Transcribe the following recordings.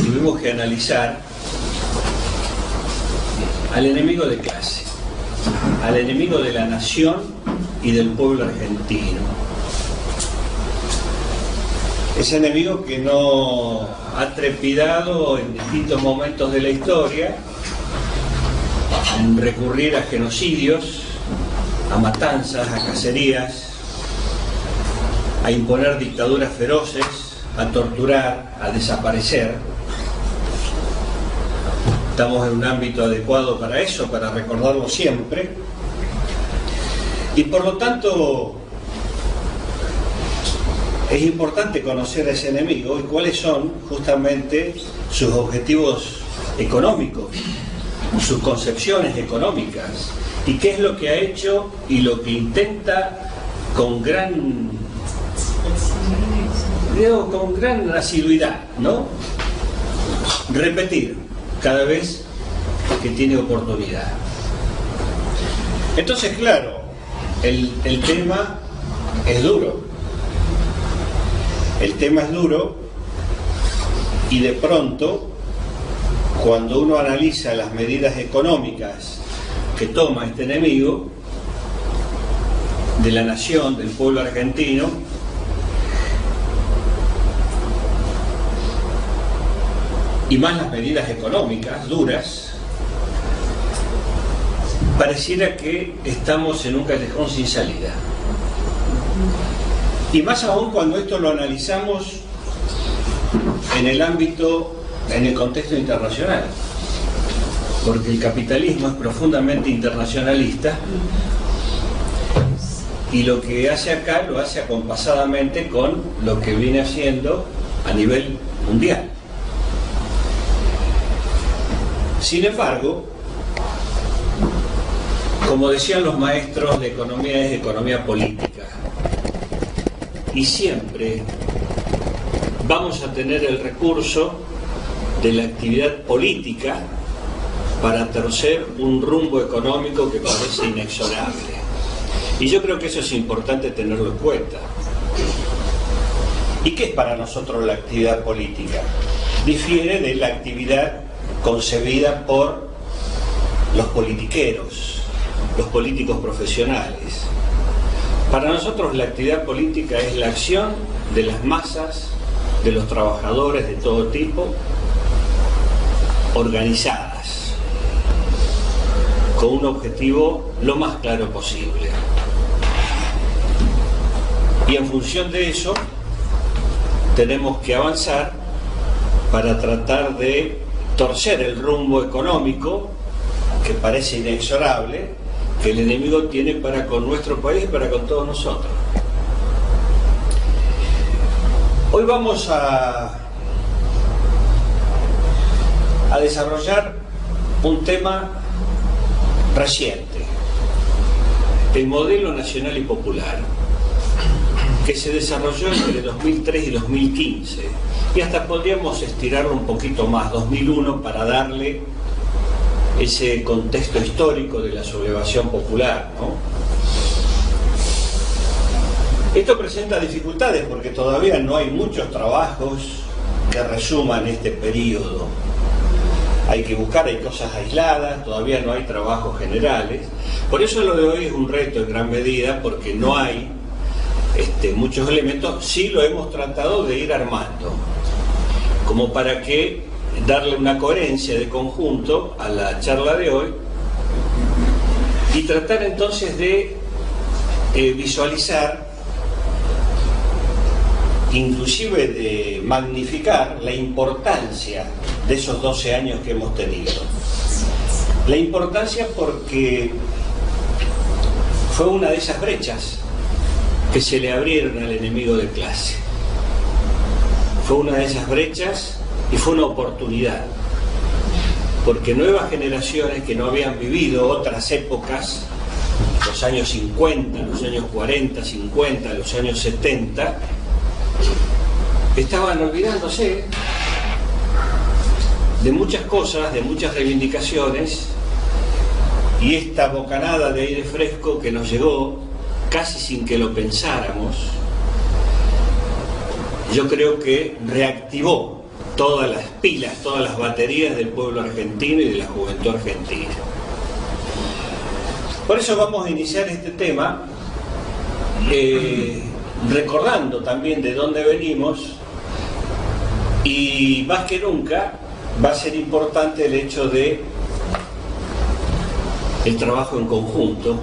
tuvimos que analizar al enemigo de clase, al enemigo de la nación y del pueblo argentino. Ese enemigo que no ha trepidado en distintos momentos de la historia en recurrir a genocidios, a matanzas, a cacerías, a imponer dictaduras feroces, a torturar, a desaparecer. Estamos en un ámbito adecuado para eso, para recordarlo siempre. Y por lo tanto, es importante conocer a ese enemigo y cuáles son justamente sus objetivos económicos, sus concepciones económicas, y qué es lo que ha hecho y lo que intenta con gran asiduidad, ¿no? Repetir cada vez que tiene oportunidad. Entonces, claro, el tema es duro. El tema es duro y de pronto, cuando uno analiza las medidas económicas que toma este enemigo de la nación, del pueblo argentino, y más las medidas económicas duras, pareciera que estamos en un callejón sin salida. Y más aún cuando esto lo analizamos en el ámbito, en el contexto internacional, porque el capitalismo es profundamente internacionalista y lo que hace acá lo hace acompasadamente con lo que viene haciendo a nivel mundial. Sin embargo, como decían los maestros, la economía es economía política. Y siempre vamos a tener el recurso de la actividad política para torcer un rumbo económico que parece inexorable. Y yo creo que eso es importante tenerlo en cuenta. ¿Y qué es para nosotros la actividad política? Difiere de la actividad concebida por los politiqueros, los políticos profesionales. Para nosotros la actividad política es la acción de las masas, de los trabajadores de todo tipo, organizadas, con un objetivo lo más claro posible. Y en función de eso, tenemos que avanzar para tratar de torcer el rumbo económico que parece inexorable, que el enemigo tiene para con nuestro país y para con todos nosotros. Hoy vamos a desarrollar un tema reciente, el modelo nacional y popular, que se desarrolló entre 2003 y 2015, y hasta podríamos estirarlo un poquito más, 2001, para darle ese contexto histórico de la sublevación popular, ¿no? Esto presenta dificultades porque todavía no hay muchos trabajos que resuman este periodo. Hay que buscar, hay cosas aisladas, todavía no hay trabajos generales. Por eso lo de hoy es un reto en gran medida, porque no hay muchos elementos. Sí lo hemos tratado de ir armando, como para que darle una coherencia de conjunto a la charla de hoy y tratar entonces de visualizar, inclusive de magnificar la importancia de esos 12 años que hemos tenido. La importancia porque fue una de esas brechas que se le abrieron al enemigo de clase. Fue una de esas brechas y fue una oportunidad, porque nuevas generaciones que no habían vivido otras épocas, los años 50, los años 40, 50, los años 70, estaban olvidándose de muchas cosas, de muchas reivindicaciones, y esta bocanada de aire fresco que nos llegó casi sin que lo pensáramos, yo creo que reactivó todas las pilas, todas las baterías del pueblo argentino y de la juventud argentina. Por eso vamos a iniciar este tema recordando también de dónde venimos, y más que nunca va a ser importante el hecho de el trabajo en conjunto.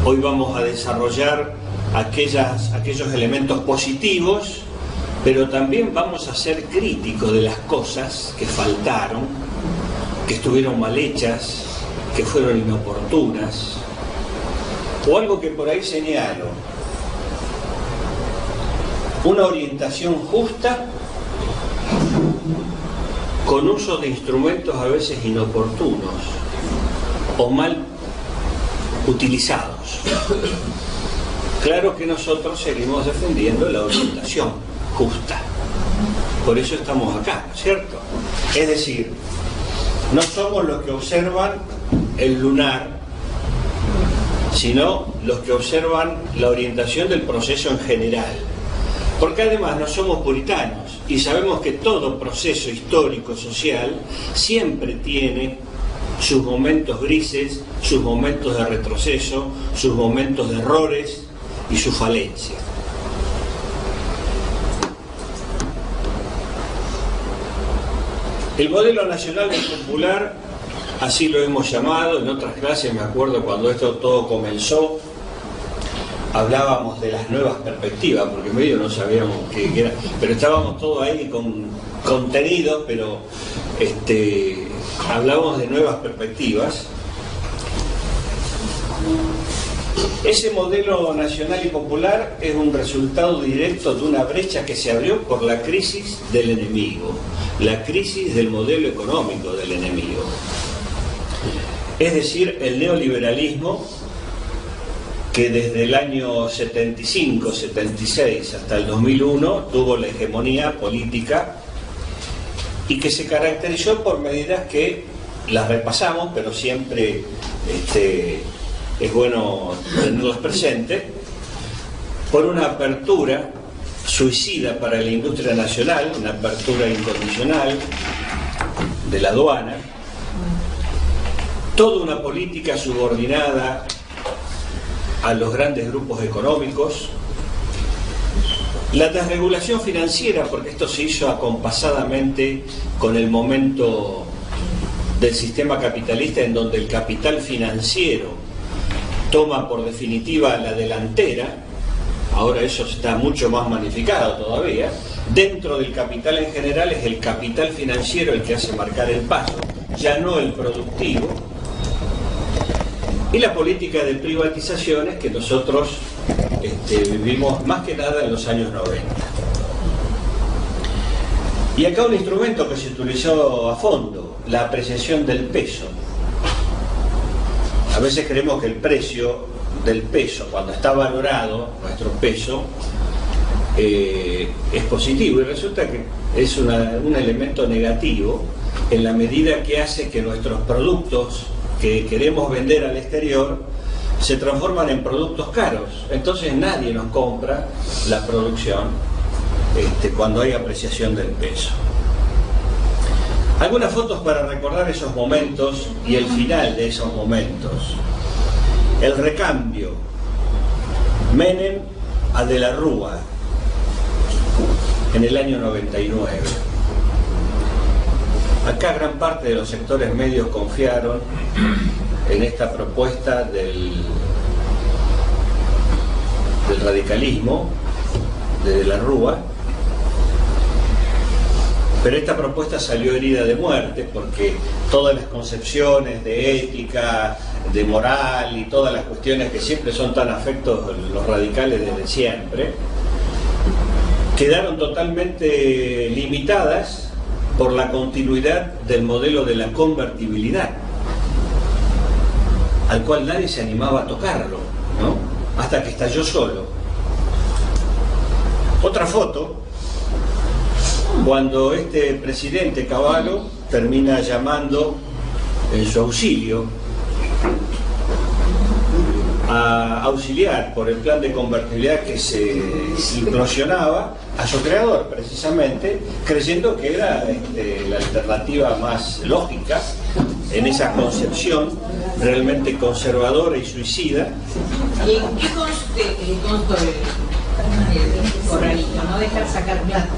Hoy vamos a desarrollar aquellos elementos positivos, pero también vamos a ser críticos de las cosas que faltaron, que estuvieron mal hechas, que fueron inoportunas, o algo que por ahí señalo: una orientación justa con uso de instrumentos a veces inoportunos o mal utilizados. Claro que nosotros seguimos defendiendo la orientación justa, por eso estamos acá, ¿cierto? Es decir, no somos los que observan el lunar, sino los que observan la orientación del proceso en general, porque además no somos puritanos y sabemos que todo proceso histórico social siempre tiene sus momentos grises, sus momentos de retroceso, sus momentos de errores y sus falencias. El modelo nacional y popular, así lo hemos llamado. En otras clases, me acuerdo cuando esto todo comenzó, hablábamos de las nuevas perspectivas, porque medio no sabíamos qué era, pero estábamos todos ahí con contenidos, pero hablábamos de nuevas perspectivas. Ese modelo nacional y popular es un resultado directo de una brecha que se abrió por la crisis del enemigo, la crisis del modelo económico del enemigo. Es decir, el neoliberalismo, que desde el año 75, 76 hasta el 2001 tuvo la hegemonía política y que se caracterizó por medidas que las repasamos, pero siempre es bueno tenerlas presentes, por una apertura suicida para la industria nacional, una apertura incondicional de la aduana, toda una política subordinada a los grandes grupos económicos, la desregulación financiera, porque esto se hizo acompasadamente con el momento del sistema capitalista, en donde el capital financiero toma por definitiva la delantera. Ahora eso está mucho más magnificado todavía. Dentro del capital en general es el capital financiero el que hace marcar el paso, ya no el productivo. Y la política de privatizaciones que nosotros vivimos más que nada en los años 90. Y acá un instrumento que se utilizó a fondo, la apreciación del peso. A veces creemos que el precio del peso, cuando está valorado nuestro peso, es positivo, y resulta que es un elemento negativo en la medida que hace que nuestros productos que queremos vender al exterior se transforman en productos caros. Entonces nadie nos compra la producción cuando hay apreciación del peso. Algunas fotos para recordar esos momentos y el final de esos momentos. El recambio, Menem a De la Rúa, en el año 99. Acá gran parte de los sectores medios confiaron en esta propuesta del radicalismo de la Rúa, pero esta propuesta salió herida de muerte porque todas las concepciones de ética, de moral y todas las cuestiones que siempre son tan afectos los radicales desde siempre, quedaron totalmente limitadas por la continuidad del modelo de la convertibilidad, al cual nadie se animaba a tocarlo, ¿no? Hasta que estalló solo. Otra foto, cuando este presidente Cavallo termina llamando en su auxilio a auxiliar por el plan de convertibilidad que se implosionaba a su creador, precisamente, creyendo que era la alternativa más lógica en esa concepción realmente conservadora y suicida. ¿Y en qué constó el corralito? ¿No dejar sacar plata?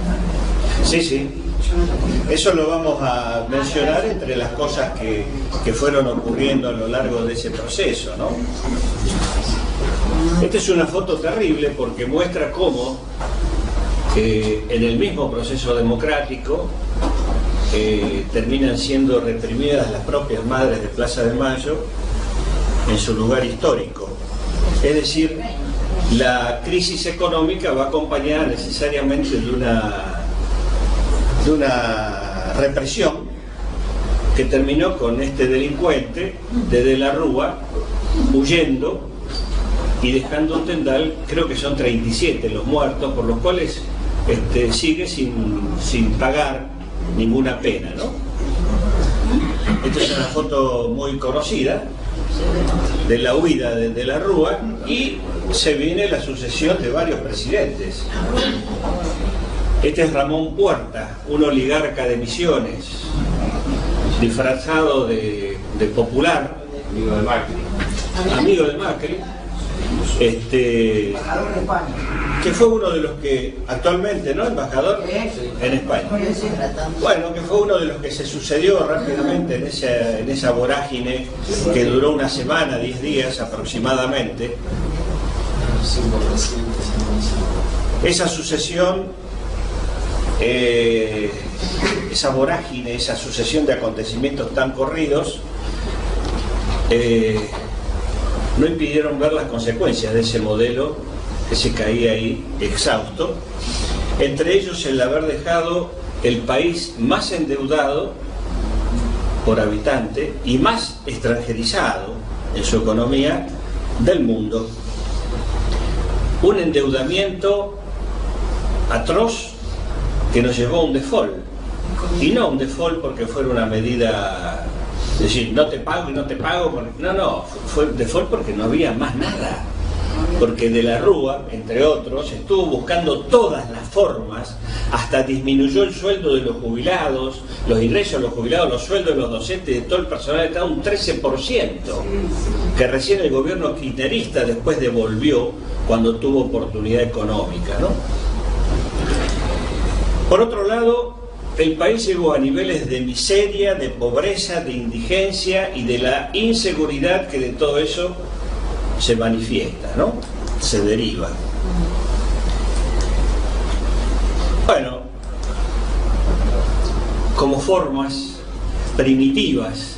Sí, sí. Eso lo vamos a mencionar entre las cosas que fueron ocurriendo a lo largo de ese proceso, ¿no? Esta es una foto terrible porque muestra cómo en el mismo proceso democrático terminan siendo reprimidas las propias madres de Plaza de Mayo en su lugar histórico. Es decir, la crisis económica va acompañada necesariamente de una represión que terminó con este delincuente de la Rúa huyendo y dejando un tendal. Creo que son 37 los muertos, por los cuales sigue sin pagar ninguna pena, ¿no? Esta es una foto muy conocida de la huida de la Rúa, y se viene la sucesión de varios presidentes. Este es Ramón Puerta, un oligarca de Misiones, disfrazado de popular, amigo de Macri, que fue uno de los que actualmente, ¿no?, embajador en España. Bueno, que fue uno de los que se sucedió rápidamente en esa vorágine que duró una semana, 10 días aproximadamente. Esa sucesión, esa vorágine, esa sucesión de acontecimientos tan corridos, no impidieron ver las consecuencias de ese modelo que se caía ahí exhausto, entre ellos el haber dejado el país más endeudado por habitante y más extranjerizado en su economía del mundo. Un endeudamiento atroz que nos llevó a un default, y no un default porque fuera una medida, es decir, no te pago y no te pago, no, fue default porque no había más nada, porque de la Rúa, entre otros, estuvo buscando todas las formas, hasta disminuyó el sueldo de los jubilados, los ingresos de los jubilados, los sueldos de los docentes, de todo el personal de Estado, un 13%, que recién el gobierno kirchnerista después devolvió cuando tuvo oportunidad económica, ¿no? Por otro lado, el país llegó a niveles de miseria, de pobreza, de indigencia y de la inseguridad que de todo eso se manifiesta, ¿no? Se deriva. Bueno, como formas primitivas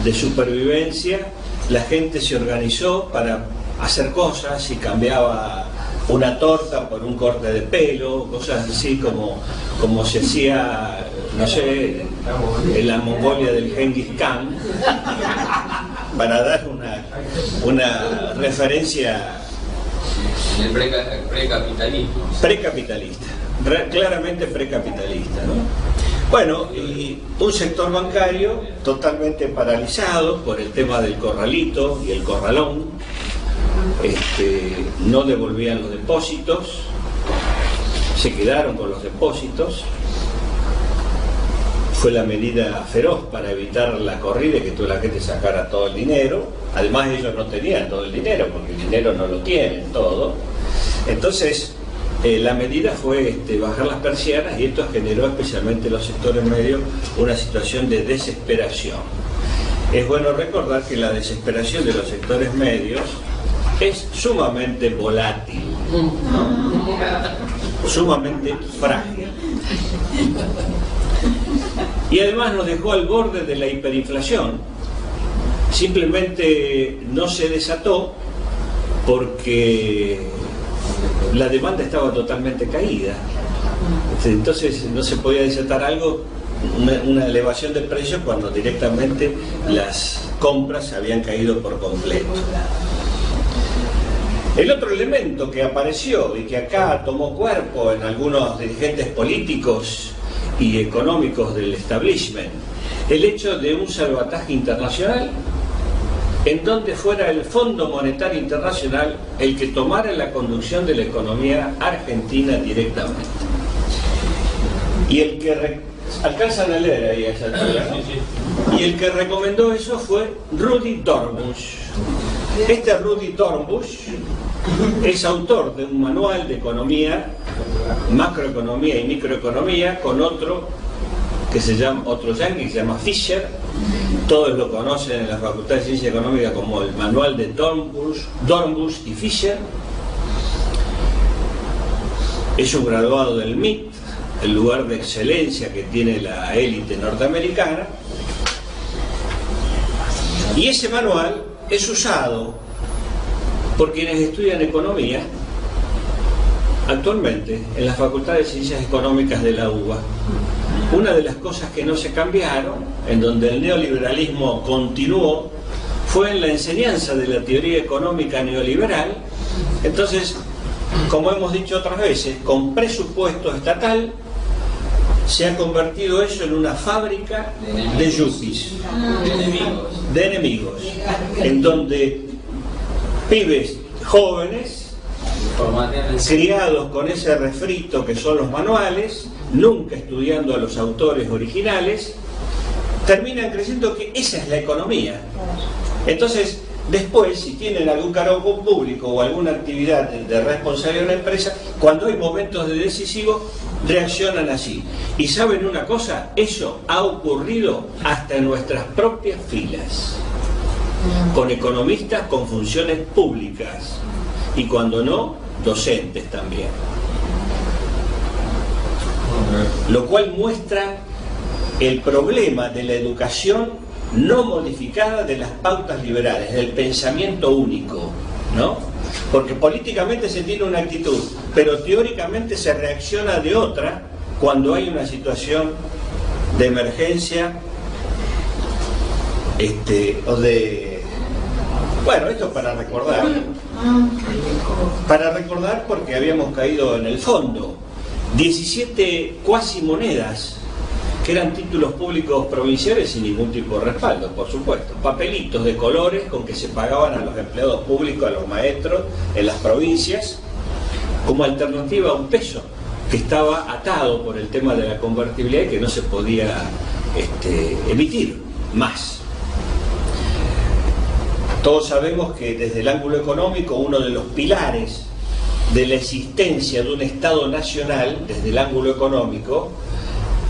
de supervivencia, la gente se organizó para hacer cosas y cambiaba una torta por un corte de pelo, cosas así como se hacía, no sé, en la Mongolia del Genghis Khan, para dar una referencia. El precapitalismo. Precapitalista, claramente precapitalista, ¿no? Bueno, y un sector bancario totalmente paralizado por el tema del corralito y el corralón. No devolvían los depósitos, se quedaron con los depósitos. Fue la medida feroz para evitar la corrida y que toda la gente sacara todo el dinero. Además ellos no tenían todo el dinero, porque el dinero no lo tienen todo. Entonces la medida fue bajar las persianas, y esto generó especialmente en los sectores medios una situación de desesperación. Es bueno recordar que la desesperación de los sectores medios es sumamente volátil, sumamente frágil, y además nos dejó al borde de la hiperinflación. Simplemente no se desató porque la demanda estaba totalmente caída. Entonces no se podía desatar algo, una elevación de precios, cuando directamente las compras habían caído por completo. El otro elemento que apareció y que acá tomó cuerpo en algunos dirigentes políticos y económicos del establishment, el hecho de un salvataje internacional en donde fuera el Fondo Monetario Internacional el que tomara la conducción de la economía argentina directamente. Y el que alcanzan a leer ahí a esa altura, ¿no? Y el que recomendó eso fue Rudi Dornbusch. Este Rudi Dornbusch es autor de un manual de economía, macroeconomía y microeconomía, con otro que se llama, otro yankee que se llama Fisher. Todos lo conocen en la Facultad de Ciencia Económica como el manual de Dornbusch y Fisher. Es un graduado del MIT, el lugar de excelencia que tiene la élite norteamericana. Y ese manual es usado por quienes estudian economía actualmente en la Facultad de Ciencias Económicas de la UBA. Una de las cosas que no se cambiaron, en donde el neoliberalismo continuó, fue en la enseñanza de la teoría económica neoliberal. Entonces, como hemos dicho otras veces, con presupuesto estatal se ha convertido eso en una fábrica de yuppies, de enemigos, en donde pibes jóvenes, criados con ese refrito que son los manuales, nunca estudiando a los autores originales, terminan creyendo que esa es la economía. Entonces, después, si tienen algún cargo público o alguna actividad de responsabilidad de una empresa, cuando hay momentos decisivos, reaccionan así. Y ¿saben una cosa? Eso ha ocurrido hasta en nuestras propias filas, con economistas con funciones públicas, y cuando no, docentes también. Lo cual muestra el problema de la educación no modificada de las pautas liberales, del pensamiento único, ¿no? Porque políticamente se tiene una actitud, pero teóricamente se reacciona de otra cuando hay una situación de emergencia, o de... Bueno, esto para recordar porque habíamos caído en el fondo. 17 cuasi monedas, que eran títulos públicos provinciales sin ningún tipo de respaldo, por supuesto. Papelitos de colores con que se pagaban a los empleados públicos, a los maestros en las provincias, como alternativa a un peso que estaba atado por el tema de la convertibilidad y que no se podía emitir más. Todos sabemos que desde el ángulo económico uno de los pilares de la existencia de un Estado nacional, desde el ángulo económico,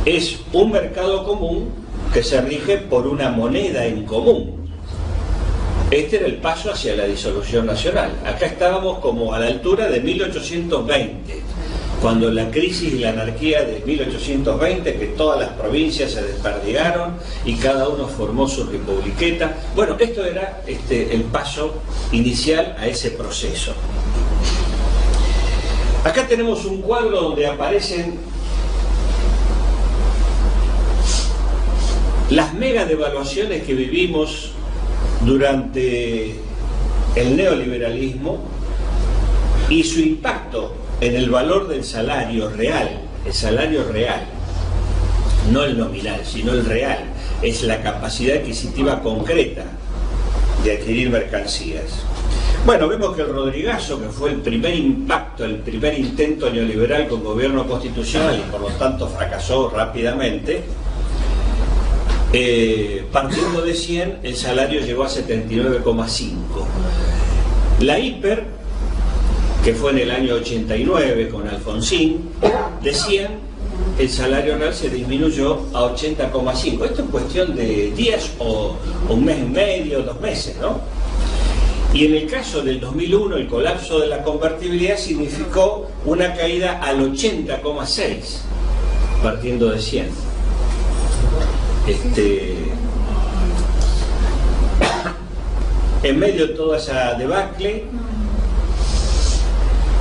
es un mercado común que se rige por una moneda en común. Este era el paso hacia la disolución nacional. Acá estábamos como a la altura de 1820, cuando la crisis y la anarquía de 1820, que todas las provincias se desperdigaron y cada uno formó su republiqueta. Bueno, esto era el paso inicial a ese proceso. Acá tenemos un cuadro donde aparecen las mega devaluaciones que vivimos durante el neoliberalismo y su impacto en el valor del salario real. El salario real, no el nominal, sino el real, es la capacidad adquisitiva concreta de adquirir mercancías. Bueno, vemos que el Rodrigazo, que fue el primer impacto, el primer intento neoliberal con gobierno constitucional y por lo tanto fracasó rápidamente, partiendo de 100, el salario llegó a 79,5. La hiper, que fue en el año 89 con Alfonsín, de 100, el salario real se disminuyó a 80,5. Esto es cuestión de días o un mes y medio, 2 meses, ¿no? Y en el caso del 2001, el colapso de la convertibilidad significó una caída al 80,6, partiendo de 100. En medio de toda esa debacle,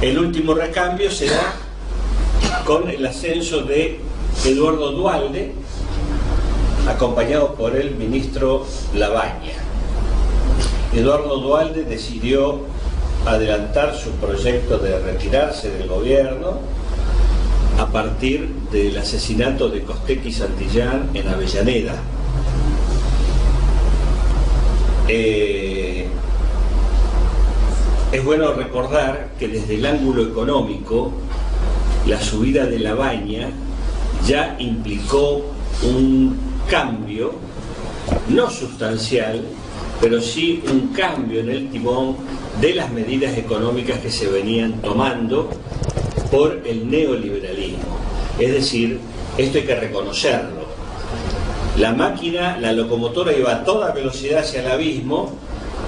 el último recambio se da con el ascenso de Eduardo Duhalde, acompañado por el ministro Labaña. Eduardo Duhalde decidió adelantar su proyecto de retirarse del gobierno a partir del asesinato de Costecchi Santillán en Avellaneda. Es bueno recordar que desde el ángulo económico la subida de Labaña ya implicó un cambio, no sustancial, pero sí un cambio en el timón de las medidas económicas que se venían tomando por el neoliberalismo. Es decir, esto hay que reconocerlo. La máquina, la locomotora iba a toda velocidad hacia el abismo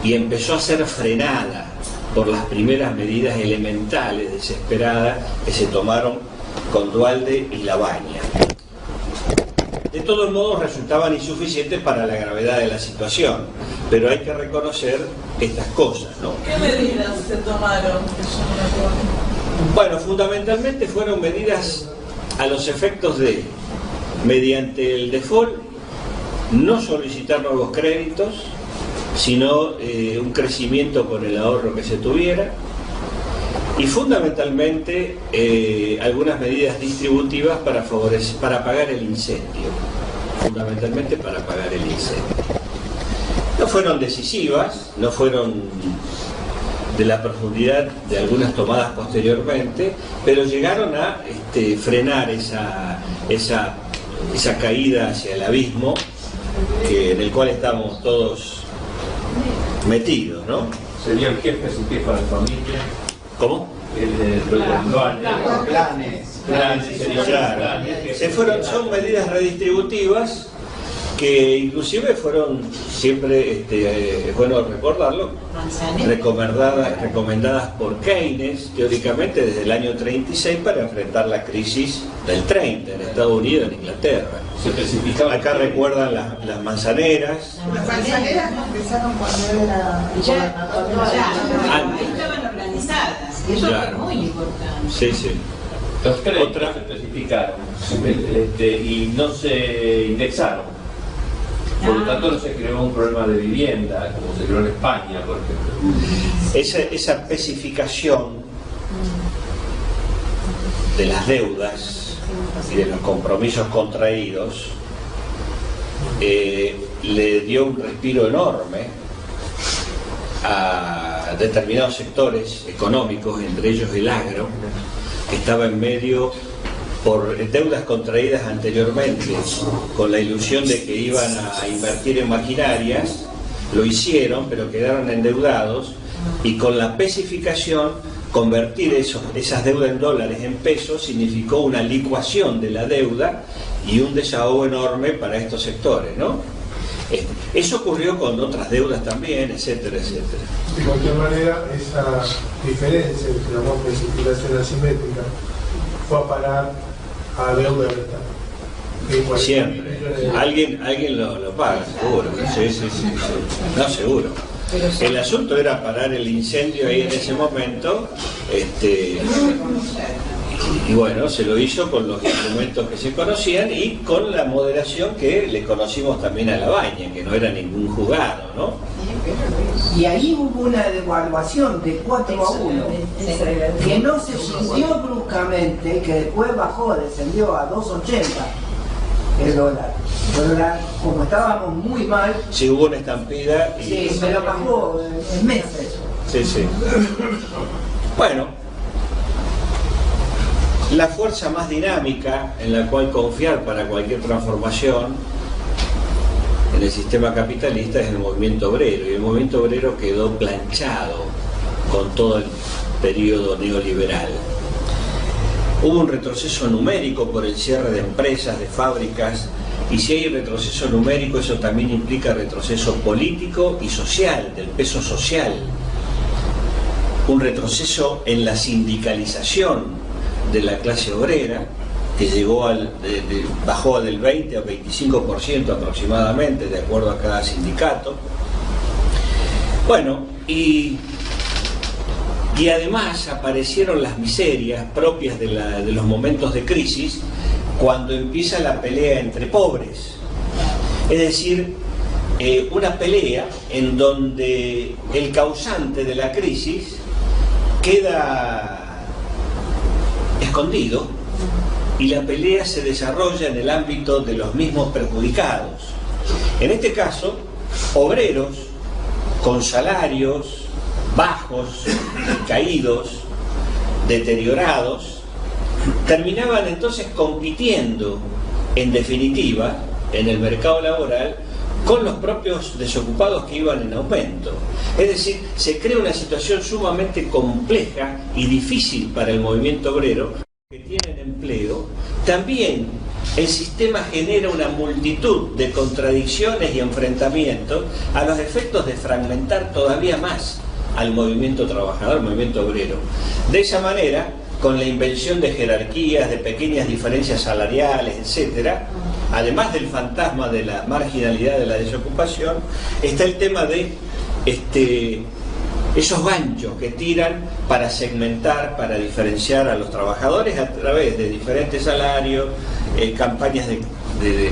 y empezó a ser frenada por las primeras medidas elementales, desesperadas, que se tomaron con Duhalde y Lavagna. De todos modos resultaban insuficientes para la gravedad de la situación, pero hay que reconocer estas cosas, ¿no? ¿Qué medidas se tomaron? Bueno, fundamentalmente fueron medidas a los efectos de, mediante el default, no solicitar nuevos créditos, sino un crecimiento con el ahorro que se tuviera, y fundamentalmente algunas medidas distributivas para pagar el incendio, fundamentalmente para pagar el incendio. No fueron decisivas, no fueron de la profundidad de algunas tomadas posteriormente, pero llegaron a frenar esa caída hacia el abismo en el cual estamos todos metidos, ¿no? ¿Sería el jefe su jefa de familia? ¿Cómo? Claro. Son medidas redistributivas que inclusive fueron siempre, es bueno recordarlo, recomendadas por Keynes, teóricamente desde el año 36 para enfrentar la crisis del 30 en Estados Unidos, en Inglaterra. Se especificaba. Acá recuerdan las manzaneras. Las manzaneras empezaron cuando era Ahí estaban organizadas, y eso Claro. fue muy importante. Sí, sí. Los créditos Otra. se especificaron y no se indexaron. Por lo tanto, no se creó un problema de vivienda, como se creó en España, por ejemplo. Esa especificación de las deudas y de los compromisos contraídos le dio un respiro enorme a determinados sectores económicos, entre ellos el agro, que estaba en medio por deudas contraídas anteriormente, con la ilusión de que iban a invertir en maquinarias. Lo hicieron, pero quedaron endeudados, y con la pesificación, convertir esas deudas en dólares en pesos significó una licuación de la deuda y un desahogo enorme para estos sectores, ¿no? Eso ocurrió con otras deudas también, etcétera, etcétera. De cualquier manera, esa diferencia entre la precipitación asimétrica fue a parar a deuda del Estado. Siempre. Alguien lo paga, seguro. Sí. No, seguro. El asunto era parar el incendio ahí en ese momento, y bueno, se lo hizo con los instrumentos que se conocían y con la moderación que le conocimos también a Lavagna, que no era ningún jugado, ¿no? Y ahí hubo una devaluación de 4-1, que no se sintió bruscamente, que después bajó, descendió a 2.80 el dólar. Pero como estábamos muy mal, Sí, hubo una estampida y... sí, pero bajó en meses. Sí. Bueno, la fuerza más dinámica en la cual confiar para cualquier transformación en el sistema capitalista es el movimiento obrero, y el movimiento obrero quedó planchado con todo el periodo neoliberal. Hubo un retroceso numérico por el cierre de empresas, de fábricas, y si hay retroceso numérico, eso también implica retroceso político y social, del peso social. Un retroceso en la sindicalización de la clase obrera, que llegó bajó del 20 al 25% aproximadamente, de acuerdo a cada sindicato. Bueno, y además aparecieron las miserias propias de los momentos de crisis, cuando empieza la pelea entre pobres. Es decir, una pelea en donde el causante de la crisis queda escondido y la pelea se desarrolla en el ámbito de los mismos perjudicados. En este caso, obreros con salarios bajos, caídos, deteriorados, terminaban entonces compitiendo, en definitiva, en el mercado laboral, con los propios desocupados que iban en aumento. Es decir, se crea una situación sumamente compleja y difícil para el movimiento obrero, que tienen empleo. También el sistema genera una multitud de contradicciones y enfrentamientos a los efectos de fragmentar todavía más al movimiento trabajador, al movimiento obrero. De esa manera, con la invención de jerarquías, de pequeñas diferencias salariales, etcétera, además del fantasma de la marginalidad de la desocupación, está el tema de esos ganchos que tiran para segmentar, para diferenciar a los trabajadores a través de diferentes salarios, campañas de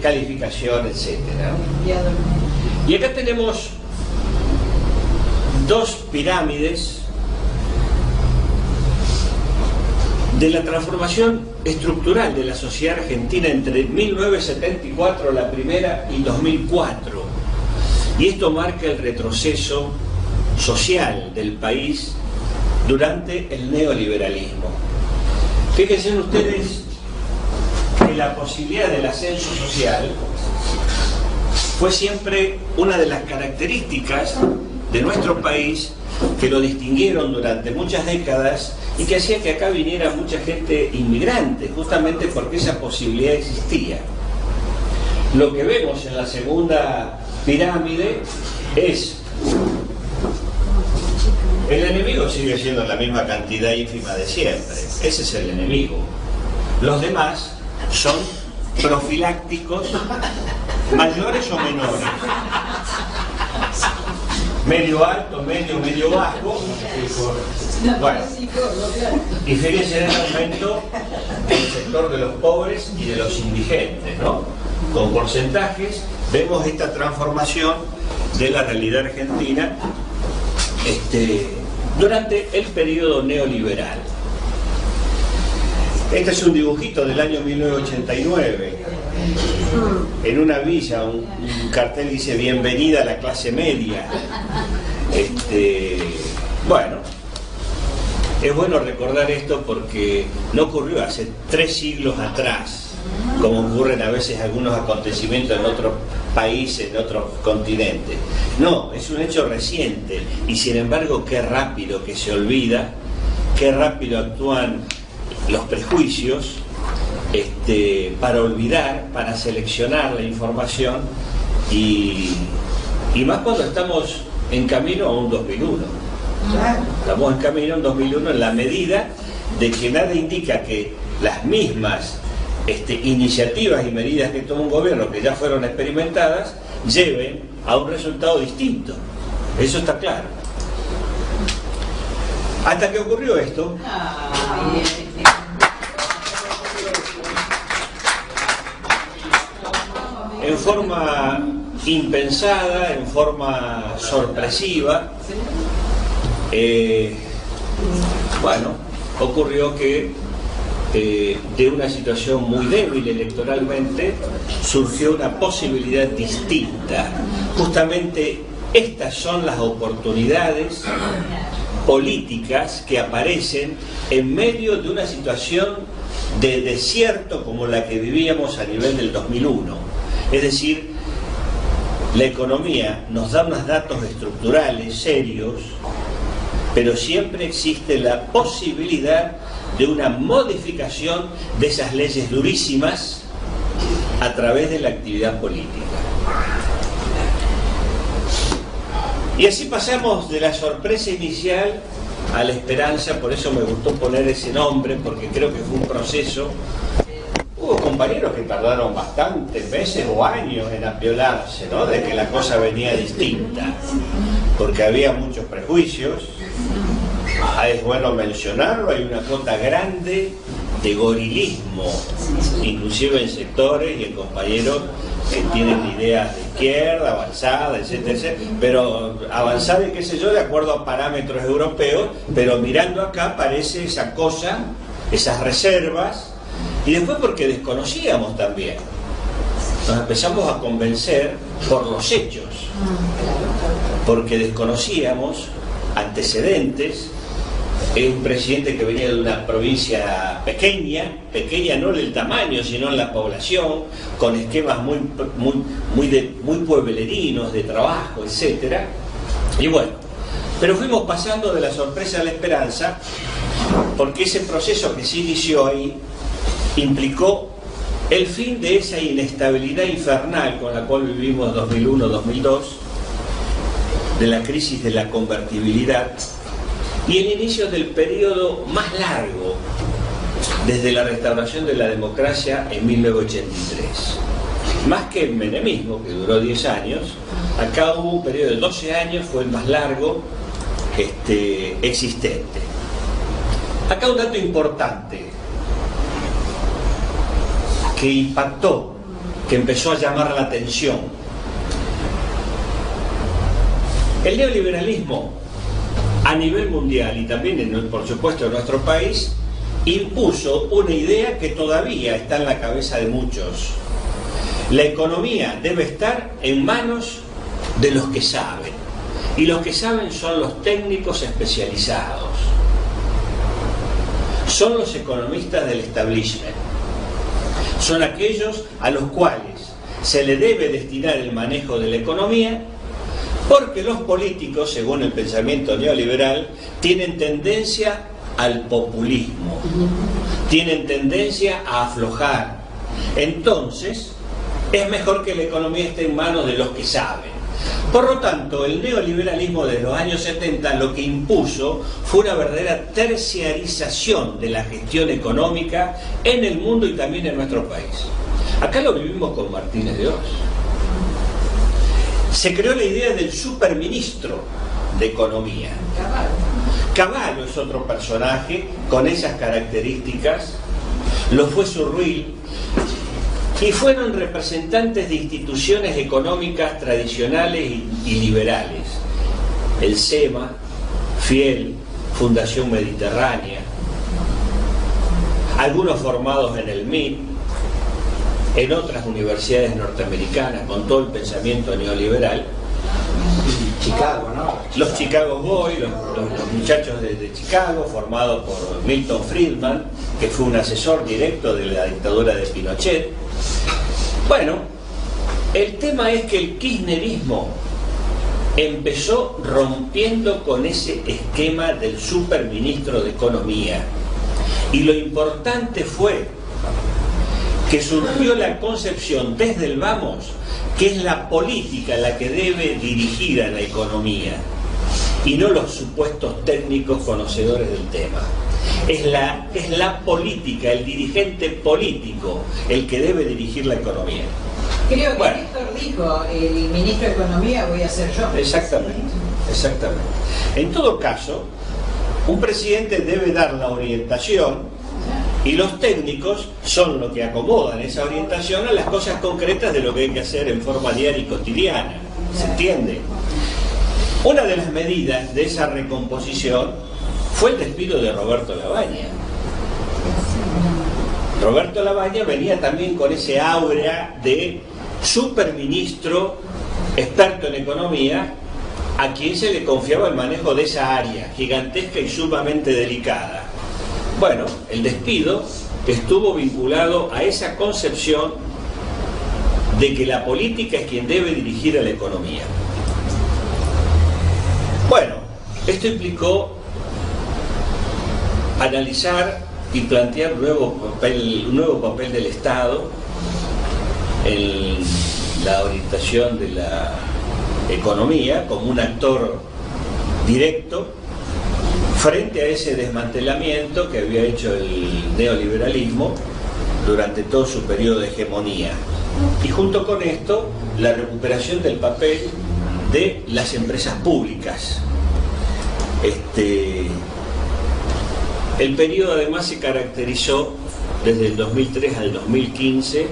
calificación, etcétera. Y acá tenemos dos pirámides de la transformación estructural de la sociedad argentina entre 1974, la primera, y 2004. Y esto marca el retroceso social del país durante el neoliberalismo. Fíjense ustedes que la posibilidad del ascenso social fue siempre una de las características de nuestro país que lo distinguieron durante muchas décadas y que hacía que acá viniera mucha gente inmigrante, justamente porque esa posibilidad existía. Lo que vemos en la segunda pirámide es el enemigo sigue siendo la misma cantidad ínfima de siempre. Ese es el enemigo. Los demás son profilácticos, mayores o menores. Medio alto, medio bajo. Bueno, y fíjense en el aumento del sector de los pobres y de los indigentes, ¿no? Con porcentajes vemos esta transformación de la realidad argentina durante el periodo neoliberal. Este es un dibujito del año 1989. En una villa, un cartel dice bienvenida a la clase media. Bueno, es bueno recordar esto porque no ocurrió hace 3 siglos atrás, como ocurren a veces algunos acontecimientos en otros países, en otros continentes. No, es un hecho reciente y sin embargo qué rápido que se olvida, qué rápido actúan los prejuicios para olvidar, para seleccionar la información y más cuando estamos en camino a un 2001. Estamos en camino a un 2001 en la medida de que nada indica que las mismas iniciativas y medidas que toma un gobierno que ya fueron experimentadas lleven a un resultado distinto. Eso está claro. Hasta que ocurrió esto. En forma impensada, en forma sorpresiva, bueno, ocurrió que de una situación muy débil electoralmente surgió una posibilidad distinta. Justamente estas son las oportunidades políticas que aparecen en medio de una situación de desierto como la que vivíamos a nivel del 2001. Es decir, la economía nos da unos datos estructurales serios, pero siempre existe la posibilidad de una modificación de esas leyes durísimas a través de la actividad política. Y así pasamos de la sorpresa inicial a la esperanza, por eso me gustó poner ese nombre, porque creo que fue un proceso. Hubo compañeros que tardaron bastantes meses o años en apiolarse, ¿no?, de que la cosa venía distinta, porque había muchos prejuicios. Es bueno mencionarlo, hay una cuota grande de gorilismo, inclusive en sectores y en compañeros que tienen ideas de izquierda, avanzada, etcétera, etcétera, pero avanzada y qué sé yo, de acuerdo a parámetros europeos, pero mirando acá parece esa cosa, esas reservas. Y después porque desconocíamos también. Nos empezamos a convencer por los hechos. Porque desconocíamos antecedentes Es un presidente que venía de una provincia pequeña no en el tamaño, sino en la población, con esquemas muy pueblerinos de trabajo, etcétera. Y bueno, pero fuimos pasando de la sorpresa a la esperanza, porque ese proceso que se inició ahí implicó el fin de esa inestabilidad infernal con la cual vivimos 2001-2002, de la crisis de la convertibilidad, y el inicio del periodo más largo desde la restauración de la democracia en 1983. Más que el menemismo, que duró 10 años, acá hubo un periodo de 12 años, fue el más largo existente. Acá un dato importante que impactó, que empezó a llamar la atención. El neoliberalismo a nivel mundial y también por supuesto en nuestro país impuso una idea que todavía está en la cabeza de muchos. La economía debe estar en manos de los que saben, y los que saben son los técnicos especializados, son los economistas del establishment, son aquellos a los cuales se le debe destinar el manejo de la economía, porque los políticos, según el pensamiento neoliberal, tienen tendencia al populismo, tienen tendencia a aflojar. Entonces, es mejor que la economía esté en manos de los que saben. Por lo tanto, el neoliberalismo de los años 70 lo que impuso fue una verdadera terciarización de la gestión económica en el mundo y también en nuestro país. Acá lo vivimos con Martínez de Oz. Se creó la idea del superministro de Economía. Cavallo es otro personaje con esas características, lo fue Surruil, y fueron representantes de instituciones económicas tradicionales y liberales. El SEMA, FIEL, Fundación Mediterránea, algunos formados en el MIT, en otras universidades norteamericanas con todo el pensamiento neoliberal. Chicago, ¿no? Los Chicago Boys, los muchachos de Chicago, formados por Milton Friedman, que fue un asesor directo de la dictadura de Pinochet. Bueno, el tema es que el kirchnerismo empezó rompiendo con ese esquema del superministro de Economía, y lo importante fue que surgió la concepción desde el vamos que es la política la que debe dirigir a la economía y no los supuestos técnicos conocedores del tema. Es la política, el dirigente político el que debe dirigir la economía. Creo que Bueno. Néstor dijo, el ministro de Economía voy a ser yo. Exactamente, exactamente. En todo caso, un presidente debe dar la orientación y los técnicos son los que acomodan esa orientación a las cosas concretas de lo que hay que hacer en forma diaria y cotidiana. ¿Se entiende? Una de las medidas de esa recomposición fue el despido de Roberto Labaña. Roberto Labaña venía también con ese aura de superministro experto en economía, a quien se le confiaba el manejo de esa área gigantesca y sumamente delicada. Bueno, el despido estuvo vinculado a esa concepción de que la política es quien debe dirigir a la economía. Bueno, esto implicó analizar y plantear un nuevo papel del Estado en la orientación de la economía como un actor directo frente a ese desmantelamiento que había hecho el neoliberalismo durante todo su periodo de hegemonía. Y junto con esto, la recuperación del papel de las empresas públicas. El periodo además se caracterizó desde el 2003 al 2015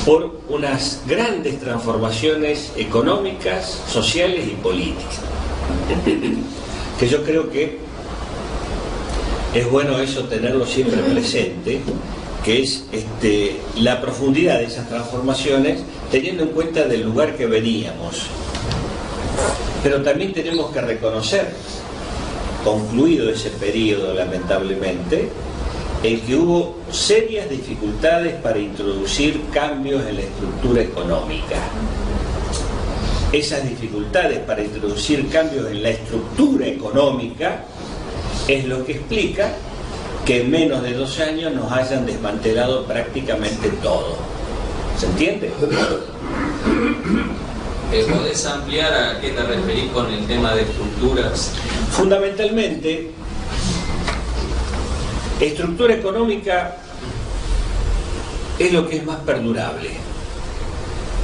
por unas grandes transformaciones económicas, sociales y políticas. Que yo creo que es bueno eso tenerlo siempre presente, que es la profundidad de esas transformaciones teniendo en cuenta del lugar que veníamos. Pero también tenemos que reconocer concluido ese periodo, lamentablemente, en que hubo serias dificultades para introducir cambios en la estructura económica. Esas dificultades para introducir cambios en la estructura económica es lo que explica que en menos de 2 años nos hayan desmantelado prácticamente todo. ¿Se entiende? ¿Podés ampliar a qué te referís con el tema de estructuras? Fundamentalmente, estructura económica es lo que es más perdurable.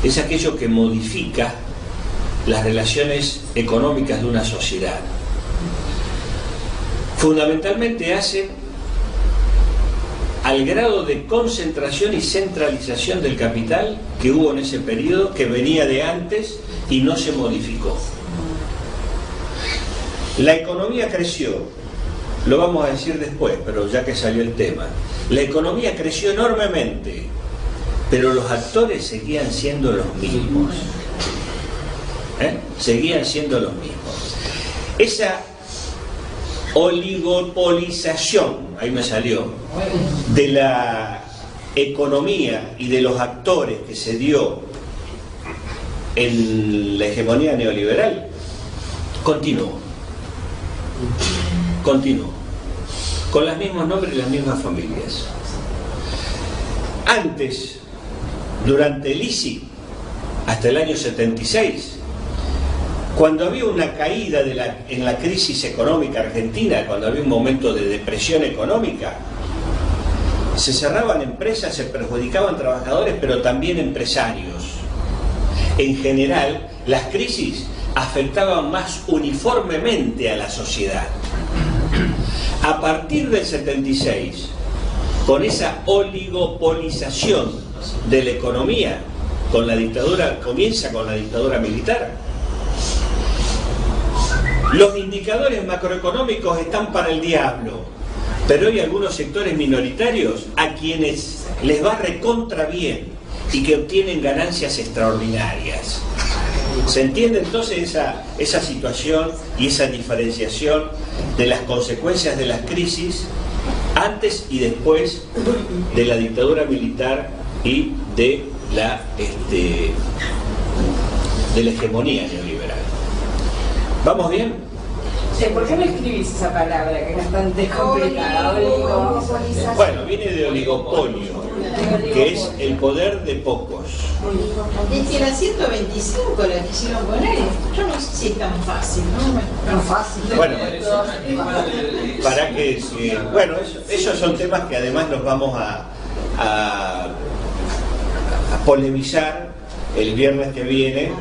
Es aquello que modifica las relaciones económicas de una sociedad. Fundamentalmente hace al grado de concentración y centralización del capital que hubo en ese periodo, que venía de antes y no se modificó. La economía creció, lo vamos a decir después, pero ya que salió el tema. La economía creció enormemente, pero los actores seguían siendo los mismos. Seguían siendo los mismos. Esa oligopolización, ahí me salió, de la economía y de los actores que se dio en la hegemonía neoliberal, continuó, con los mismos nombres y las mismas familias. Antes, durante el ISI, hasta el año 76, cuando había una caída en la crisis económica argentina, cuando había un momento de depresión económica, se cerraban empresas, se perjudicaban trabajadores, pero también empresarios. En general, las crisis afectaban más uniformemente a la sociedad. A partir del 76, con esa oligopolización de la economía, comienza con la dictadura militar. Los indicadores macroeconómicos están para el diablo, pero hay algunos sectores minoritarios a quienes les va recontra bien y que obtienen ganancias extraordinarias. ¿Se entiende entonces esa situación y esa diferenciación de las consecuencias de las crisis antes y después de la dictadura militar y de la hegemonía neoliberal? ¿Vamos bien? ¿Por qué no escribís esa palabra que es bastante complicada? Bueno, viene de oligopolio, que es el poder de pocos. Es que la 125 la quisieron poner, yo no sé si es tan fácil, ¿no? Tan fácil. Bueno, para que bueno, esos son temas que además nos vamos a polemizar el viernes que viene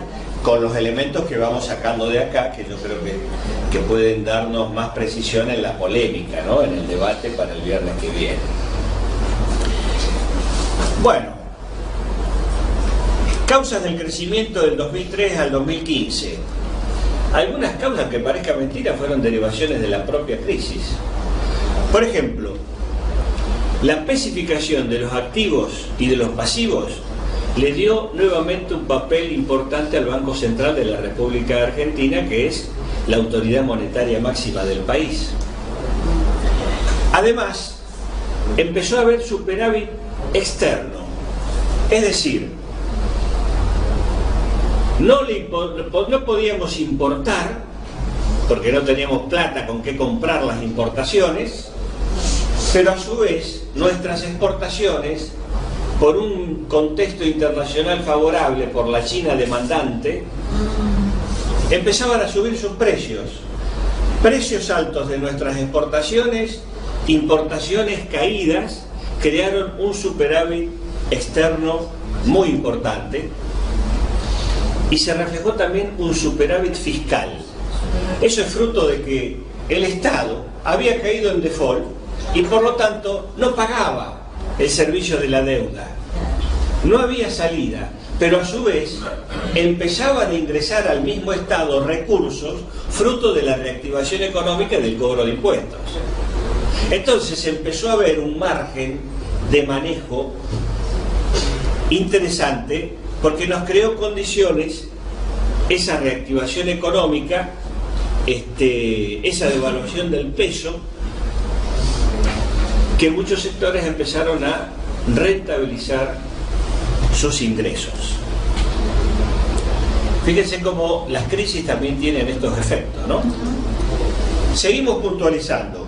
con los elementos que vamos sacando de acá, que yo creo que pueden darnos más precisión en la polémica, ¿no? En el debate para el viernes que viene. Bueno, causas del crecimiento del 2003 al 2015. Algunas causas, que parezca mentira, fueron derivaciones de la propia crisis. Por ejemplo, la especificación de los activos y de los pasivos le dio nuevamente un papel importante al Banco Central de la República Argentina, que es la autoridad monetaria máxima del país. Además, empezó a haber superávit externo, es decir, no podíamos importar, porque no teníamos plata con qué comprar las importaciones, pero a su vez nuestras exportaciones, por un contexto internacional favorable, por la China demandante, empezaban a subir sus precios. Precios altos de nuestras exportaciones, importaciones caídas, crearon un superávit externo muy importante y se reflejó también un superávit fiscal. Eso es fruto de que el Estado había caído en default y por lo tanto no pagaba el servicio de la deuda. No había salida, pero a su vez empezaban a ingresar al mismo Estado recursos fruto de la reactivación económica y del cobro de impuestos. Entonces empezó a haber un margen de manejo interesante, porque nos creó condiciones esa reactivación económica esa devaluación del peso, que muchos sectores empezaron a rentabilizar sus ingresos. Fíjense cómo las crisis también tienen estos efectos, ¿no? Seguimos puntualizando.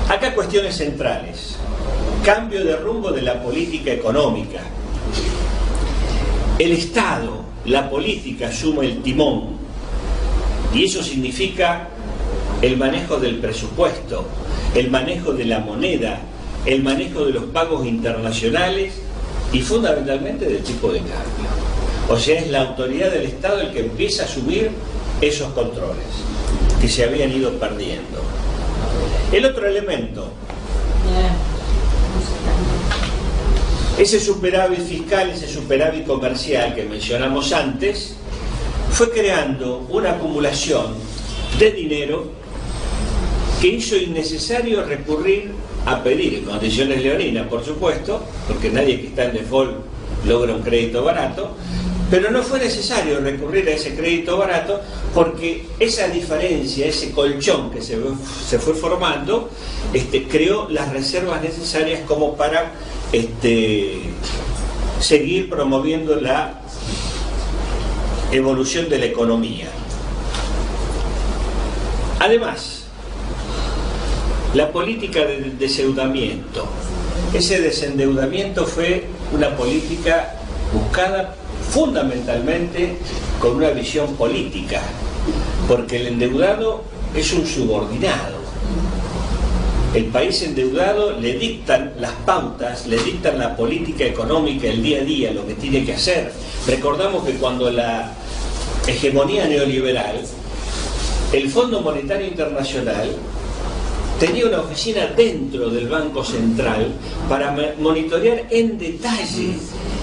Acá cuestiones centrales. Cambio de rumbo de la política económica. El Estado, la política, asume el timón. Y eso significa el manejo del presupuesto, el manejo de la moneda, el manejo de los pagos internacionales y fundamentalmente del tipo de cambio. O sea, es la autoridad del Estado el que empieza a asumir esos controles que se habían ido perdiendo. El otro elemento, ese superávit fiscal, ese superávit comercial que mencionamos antes, fue creando una acumulación de dinero que hizo innecesario recurrir a pedir, en condiciones leoninas, por supuesto, porque nadie que está en default logra un crédito barato, pero no fue necesario recurrir a ese crédito barato porque esa diferencia, ese colchón que se fue formando, creó las reservas necesarias como para seguir promoviendo la evolución de la economía. Además, la política de desendeudamiento. Ese desendeudamiento fue una política buscada fundamentalmente con una visión política, porque el endeudado es un subordinado. El país endeudado le dictan las pautas, le dictan la política económica, el día a día, lo que tiene que hacer. Recordamos que cuando la hegemonía neoliberal, el Fondo Monetario Internacional tenía una oficina dentro del Banco Central para monitorear en detalle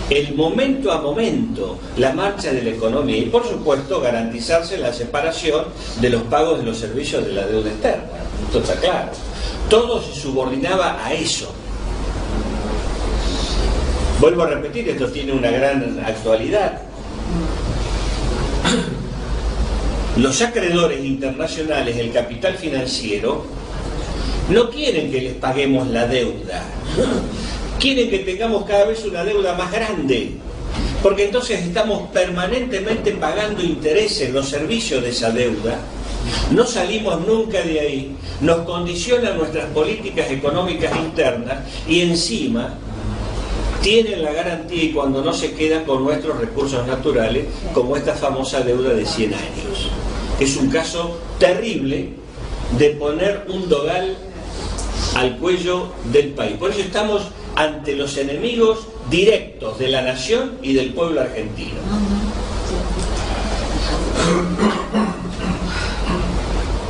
el momento a momento la marcha de la economía y, por supuesto, garantizarse la separación de los pagos de los servicios de la deuda externa. Esto está claro. Todo se subordinaba a eso. Vuelvo a repetir, esto tiene una gran actualidad. Los acreedores internacionales, el capital financiero, no quieren que les paguemos la deuda. Quieren que tengamos cada vez una deuda más grande, porque entonces estamos permanentemente pagando intereses en los servicios de esa deuda. No salimos nunca de ahí, nos condicionan nuestras políticas económicas internas y encima tienen la garantía y cuando no se quedan con nuestros recursos naturales, como esta famosa deuda de 100 años. Es un caso terrible de poner un dogal al cuello del país. Por eso estamos ante los enemigos directos de la nación y del pueblo argentino.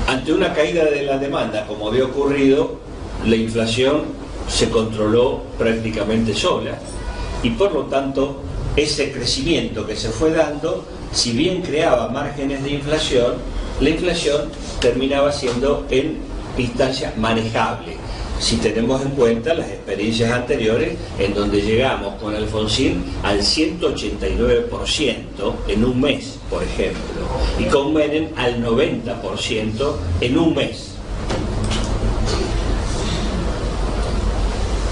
Ante una caída de la demanda, como había ocurrido, la inflación se controló prácticamente sola y por lo tanto ese crecimiento que se fue dando, si bien creaba márgenes de inflación, la inflación terminaba siendo en instancia manejable. Si tenemos en cuenta las experiencias anteriores en donde llegamos con Alfonsín al 189% en un mes, por ejemplo, y con Menem al 90% en un mes.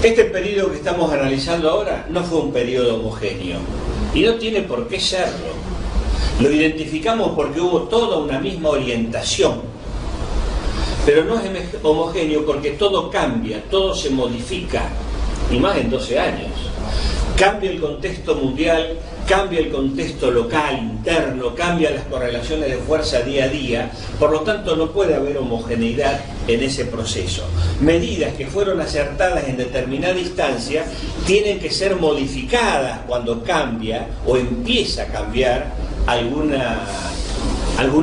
Este periodo que estamos analizando ahora no fue un periodo homogéneo y no tiene por qué serlo. Lo identificamos porque hubo toda una misma orientación. Pero no es homogéneo porque todo cambia, todo se modifica, y más en 12 años. Cambia el contexto mundial, cambia el contexto local, interno, cambia las correlaciones de fuerza día a día, por lo tanto no puede haber homogeneidad en ese proceso. Medidas que fueron acertadas en determinada instancia tienen que ser modificadas cuando cambia o empieza a cambiar algún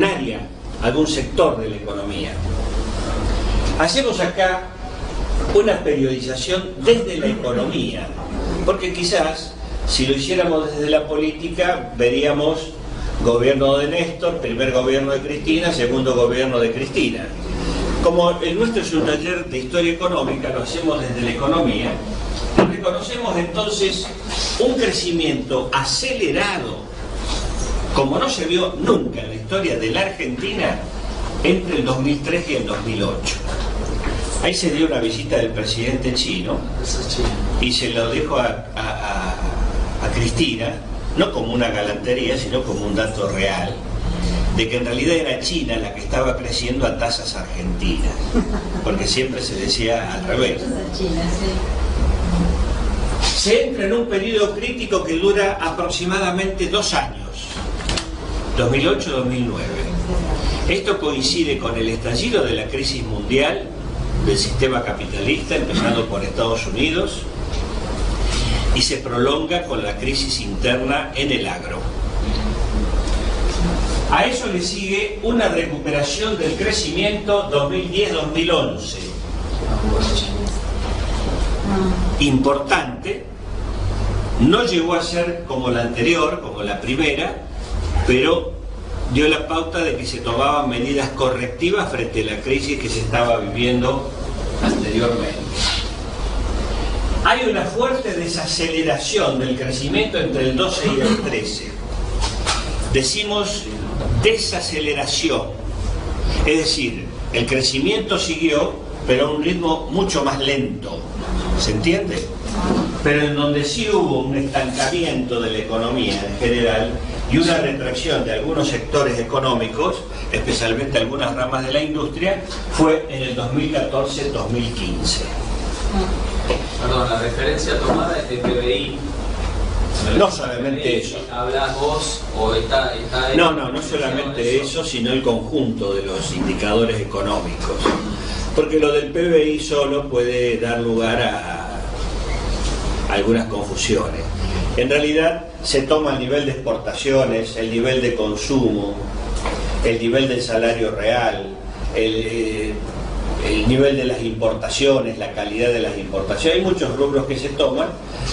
área, algún sector de la economía. Hacemos acá una periodización desde la economía, porque quizás si lo hiciéramos desde la política veríamos gobierno de Néstor, primer gobierno de Cristina, segundo gobierno de Cristina. Como el nuestro es un taller de historia económica, lo hacemos desde la economía, reconocemos entonces un crecimiento acelerado como no se vio nunca en la historia de la Argentina entre el 2003 y el 2008. Ahí se dio una visita del presidente chino y se lo dijo a Cristina, no como una galantería, sino como un dato real, de que en realidad era China la que estaba creciendo a tasas argentinas, porque siempre se decía al revés. Se entra en un periodo crítico que dura aproximadamente 2 años, 2008-2009. Esto coincide con el estallido de la crisis mundial del sistema capitalista, empezando por Estados Unidos, y se prolonga con la crisis interna en el agro. A eso le sigue una recuperación del crecimiento 2010-2011. Importante, no llegó a ser como la anterior, como la primera, pero dio la pauta de que se tomaban medidas correctivas frente a la crisis que se estaba viviendo anteriormente. Hay una fuerte desaceleración del crecimiento entre el 12 y el 13. Decimos desaceleración, es decir, el crecimiento siguió, pero a un ritmo mucho más lento, ¿se entiende? Pero en donde sí hubo un estancamiento de la economía en general y una retracción de algunos sectores económicos, especialmente algunas ramas de la industria, fue en el 2014-2015. Perdón, la referencia tomada es de PBI. No solamente eso. ¿Hablas vos o está No solamente eso, sino el conjunto de los indicadores económicos. Porque lo del PBI solo puede dar lugar a algunas confusiones. En realidad se toma el nivel de exportaciones, el nivel de consumo, el nivel del salario real, el nivel de las importaciones, la calidad de las importaciones. Hay muchos rubros que se toman,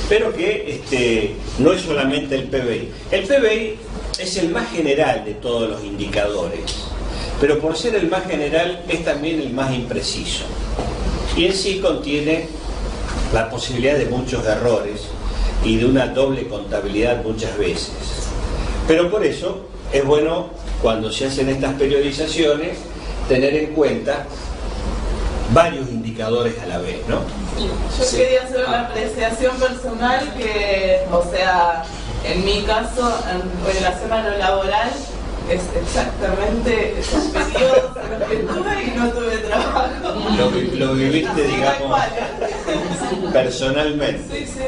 pero que no es solamente el PBI. El PBI es el más general de todos los indicadores, pero por ser el más general es también el más impreciso. Y en sí contiene la posibilidad de muchos errores y de una doble contabilidad muchas veces. Pero por eso es bueno, cuando se hacen estas periodizaciones, tener en cuenta varios indicadores a la vez, ¿no? Yo quería hacer una apreciación personal que, o sea, en mi caso, en relación a lo laboral, es exactamente esos periodos en los que tuve y no tuve trabajo. Lo viviste, digamos, personalmente. Sí.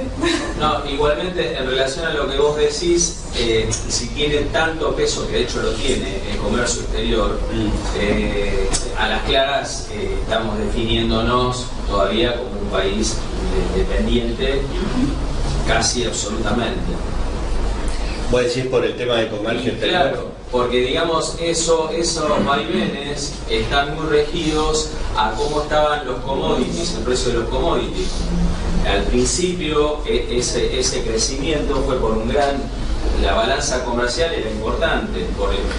No, igualmente, en relación a lo que vos decís, si tiene tanto peso, que de hecho lo tiene, el comercio exterior, a las claras estamos definiéndonos todavía como un país dependiente casi absolutamente. ¿Vos decís por el tema de comercio exterior? Claro, porque digamos, esos vaivenes están muy regidos a cómo estaban los commodities, el precio de los commodities. Al principio ese crecimiento fue por la balanza comercial era importante,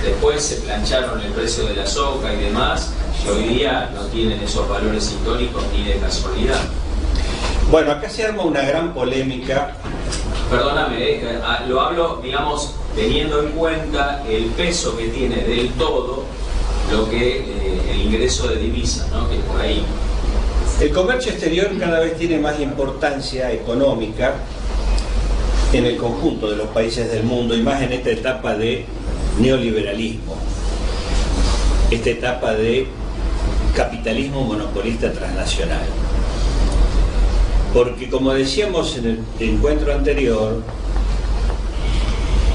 después se plancharon el precio de la soja y demás, que hoy día no tienen esos valores históricos ni de casualidad. Bueno, acá se arma una gran polémica. Perdóname, lo hablo, digamos, teniendo en cuenta el peso que tiene del todo lo que el ingreso de divisas, ¿no? Que es por ahí. El comercio exterior cada vez tiene más importancia económica en el conjunto de los países del mundo y más en esta etapa de neoliberalismo, esta etapa de capitalismo monopolista transnacional. Porque, como decíamos en el encuentro anterior,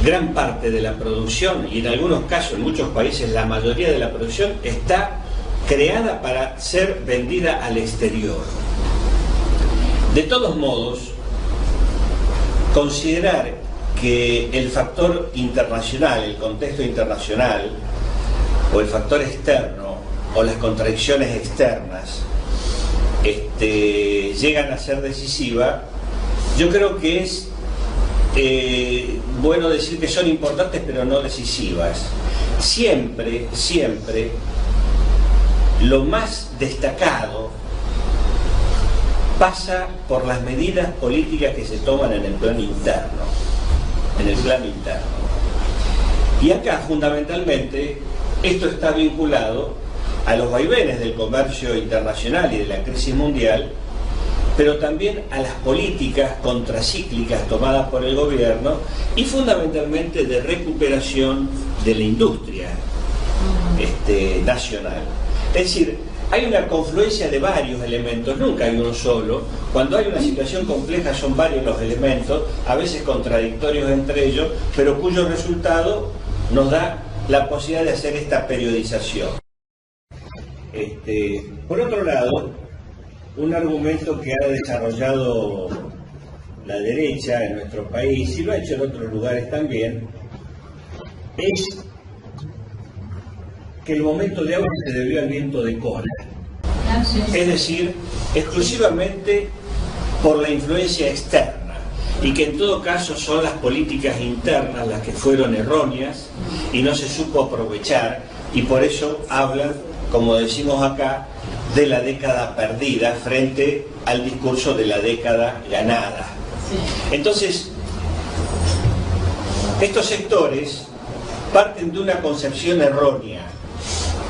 gran parte de la producción, y en algunos casos, en muchos países, la mayoría de la producción está creada para ser vendida al exterior. De todos modos, considerar que el factor internacional, el contexto internacional, o el factor externo, o las contradicciones externas, llegan a ser decisivas, yo creo que es bueno decir que son importantes pero no decisivas. Siempre lo más destacado pasa por las medidas políticas que se toman en el plano interno. Y acá fundamentalmente esto está vinculado a los vaivenes del comercio internacional y de la crisis mundial, pero también a las políticas contracíclicas tomadas por el gobierno y fundamentalmente de recuperación de la industria nacional. Es decir, hay una confluencia de varios elementos, nunca hay uno solo. Cuando hay una situación compleja son varios los elementos, a veces contradictorios entre ellos, pero cuyo resultado nos da la posibilidad de hacer esta periodización. Por otro lado, un argumento que ha desarrollado la derecha en nuestro país, y lo ha hecho en otros lugares también, es que el momento de auge se debió al viento de cola. Es decir, exclusivamente por la influencia externa, y que en todo caso son las políticas internas las que fueron erróneas y no se supo aprovechar, y por eso hablan, como decimos acá, de la década perdida frente al discurso de la década ganada. Entonces, estos sectores parten de una concepción errónea.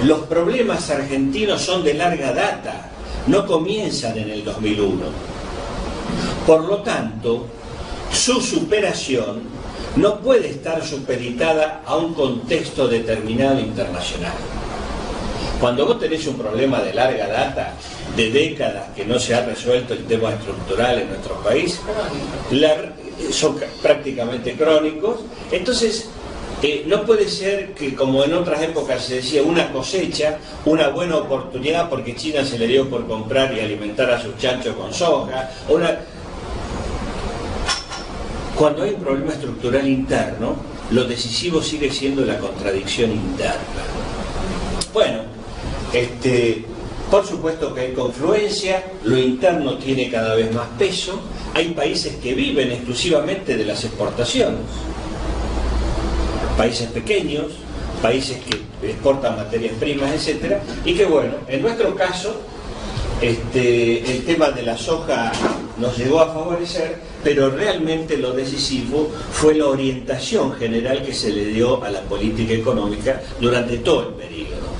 Los problemas argentinos son de larga data, no comienzan en el 2001. Por lo tanto, su superación no puede estar supeditada a un contexto determinado internacional. Cuando vos tenés un problema de larga data, de décadas que no se ha resuelto el tema estructural en nuestro país, son prácticamente crónicos, entonces no puede ser que, como en otras épocas se decía, una cosecha, una buena oportunidad porque China se le dio por comprar y alimentar a sus chanchos con soja. Cuando hay un problema estructural interno, lo decisivo sigue siendo la contradicción interna. Bueno, por supuesto que hay confluencia, lo interno tiene cada vez más peso, hay países que viven exclusivamente de las exportaciones, países pequeños, países que exportan materias primas, etcétera, y que bueno, en nuestro caso, el tema de la soja nos llegó a favorecer, pero realmente lo decisivo fue la orientación general que se le dio a la política económica durante todo el periodo.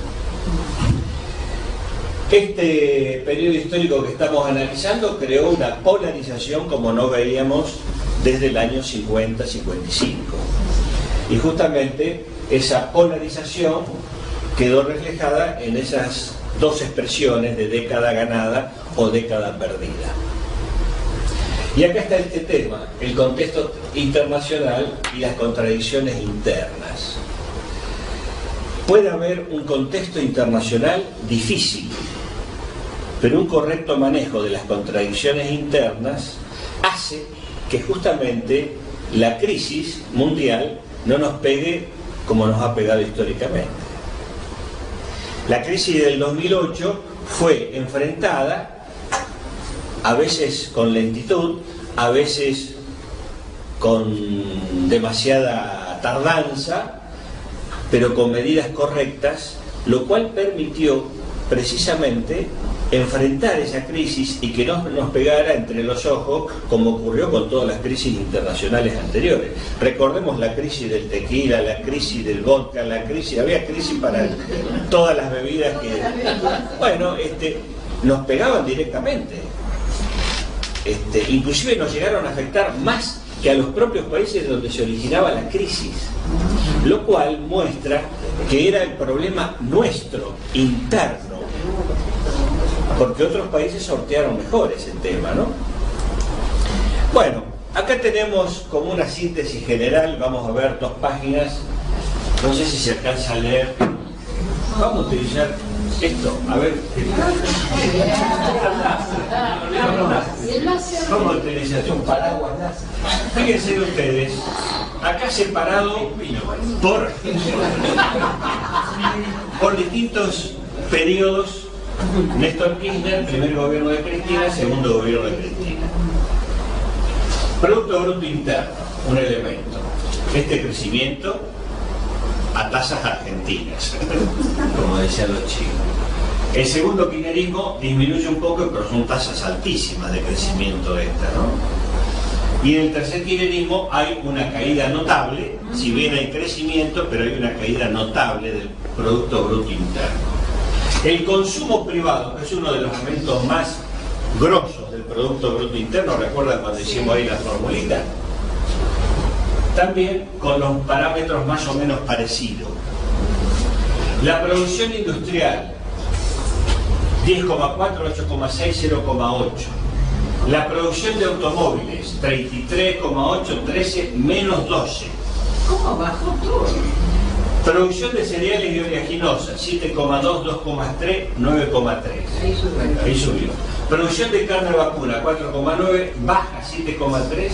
Este periodo histórico que estamos analizando creó una polarización como no veíamos desde el año 50-55. Y justamente esa polarización quedó reflejada en esas dos expresiones de década ganada o década perdida. Y acá está este tema, el contexto internacional y las contradicciones internas. Puede haber un contexto internacional difícil, pero un correcto manejo de las contradicciones internas hace que justamente la crisis mundial no nos pegue como nos ha pegado históricamente. La crisis del 2008 fue enfrentada a veces con lentitud, a veces con demasiada tardanza, pero con medidas correctas, lo cual permitió precisamente enfrentar esa crisis y que no nos pegara entre los ojos como ocurrió con todas las crisis internacionales anteriores. Recordemos la crisis del tequila, la crisis del vodka, había crisis para todas las bebidas que... Bueno, nos pegaban directamente. Inclusive nos llegaron a afectar más que a los propios países donde se originaba la crisis, lo cual muestra que era el problema nuestro, interno, porque otros países sortearon mejor ese tema, ¿no? Bueno, acá tenemos como una síntesis general, vamos a ver 2 páginas, no sé si se alcanza a leer, vamos a utilizar esto, a ver, vamos a utilizar un paraguas. Fíjense ustedes, acá separado por distintos periodos. Néstor Kirchner, primer gobierno de Cristina, segundo gobierno de Cristina. Producto Bruto Interno, un elemento. Este crecimiento a tasas argentinas, como decían los chicos. El segundo kirchnerismo disminuye un poco, pero son tasas altísimas de crecimiento esta, ¿no? Y en el tercer kirchnerismo hay una caída notable, si bien hay crecimiento, pero hay una caída notable del Producto Bruto Interno. El consumo privado, que es uno de los aumentos más grosos del Producto Bruto Interno, ¿recuerdan cuando hicimos ahí la formulita? También con los parámetros más o menos parecidos. La producción industrial, 10,4, 8,6, 0,8. La producción de automóviles, 33,8, 13, menos 12. ¿Cómo bajó todo? Producción de cereales y oleaginosas, 7,2, 2,3, 9,3. Ahí subió. Producción de carne vacuna, 4,9, baja 7,3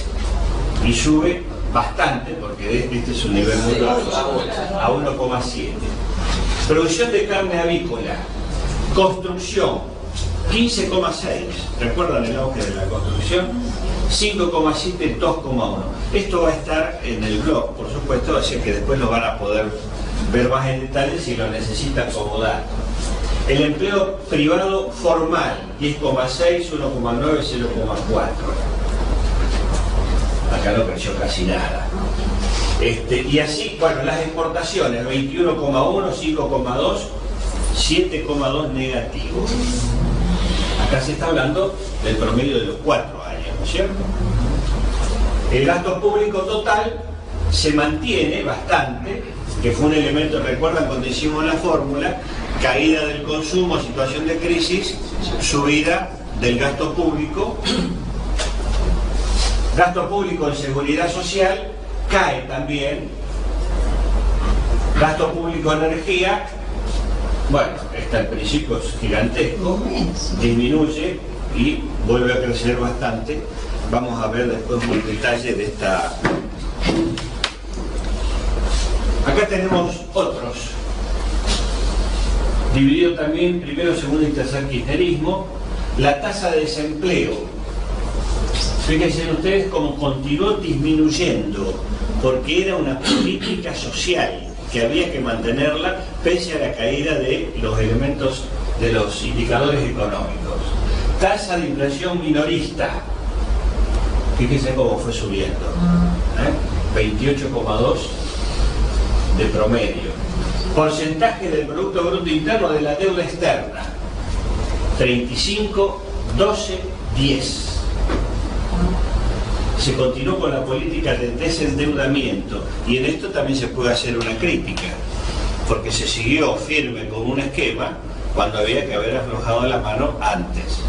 y sube bastante, porque este es un nivel muy bajo, a 1,7. Producción de carne avícola, construcción, 15,6. ¿Recuerdan el auge de la construcción? 5,7, 2,1. Esto va a estar en el blog, por supuesto, así que después lo van a poder ver más en detalle si lo necesitan como dato. El empleo privado formal, 10,6, 1,9, 0,4. Acá no creció casi nada. Y así, bueno, las exportaciones, 21,1, 5,2, 7,2 negativo. Acá se está hablando del promedio de los 4 años, ¿no es cierto? El gasto público total se mantiene bastante, que fue un elemento, recuerdan cuando hicimos la fórmula, caída del consumo, situación de crisis, subida del gasto público. Gasto público en seguridad social cae también. Gasto público en energía, bueno, al principio es gigantesco, disminuye y vuelve a crecer bastante. Vamos a ver después un detalle de esta. Acá tenemos otros, dividido también primero, segundo y tercer kirchnerismo. La tasa de desempleo, fíjense ustedes cómo continuó disminuyendo, porque era una política social que había que mantenerla pese a la caída de los elementos, de los indicadores económicos. Tasa de inflación minorista, fíjense cómo fue subiendo, 28,2 de promedio. Porcentaje del Producto Bruto Interno de la deuda externa, 35, 12, 10. Se continuó con la política de desendeudamiento y en esto también se puede hacer una crítica, porque se siguió firme con un esquema cuando había que haber aflojado la mano antes.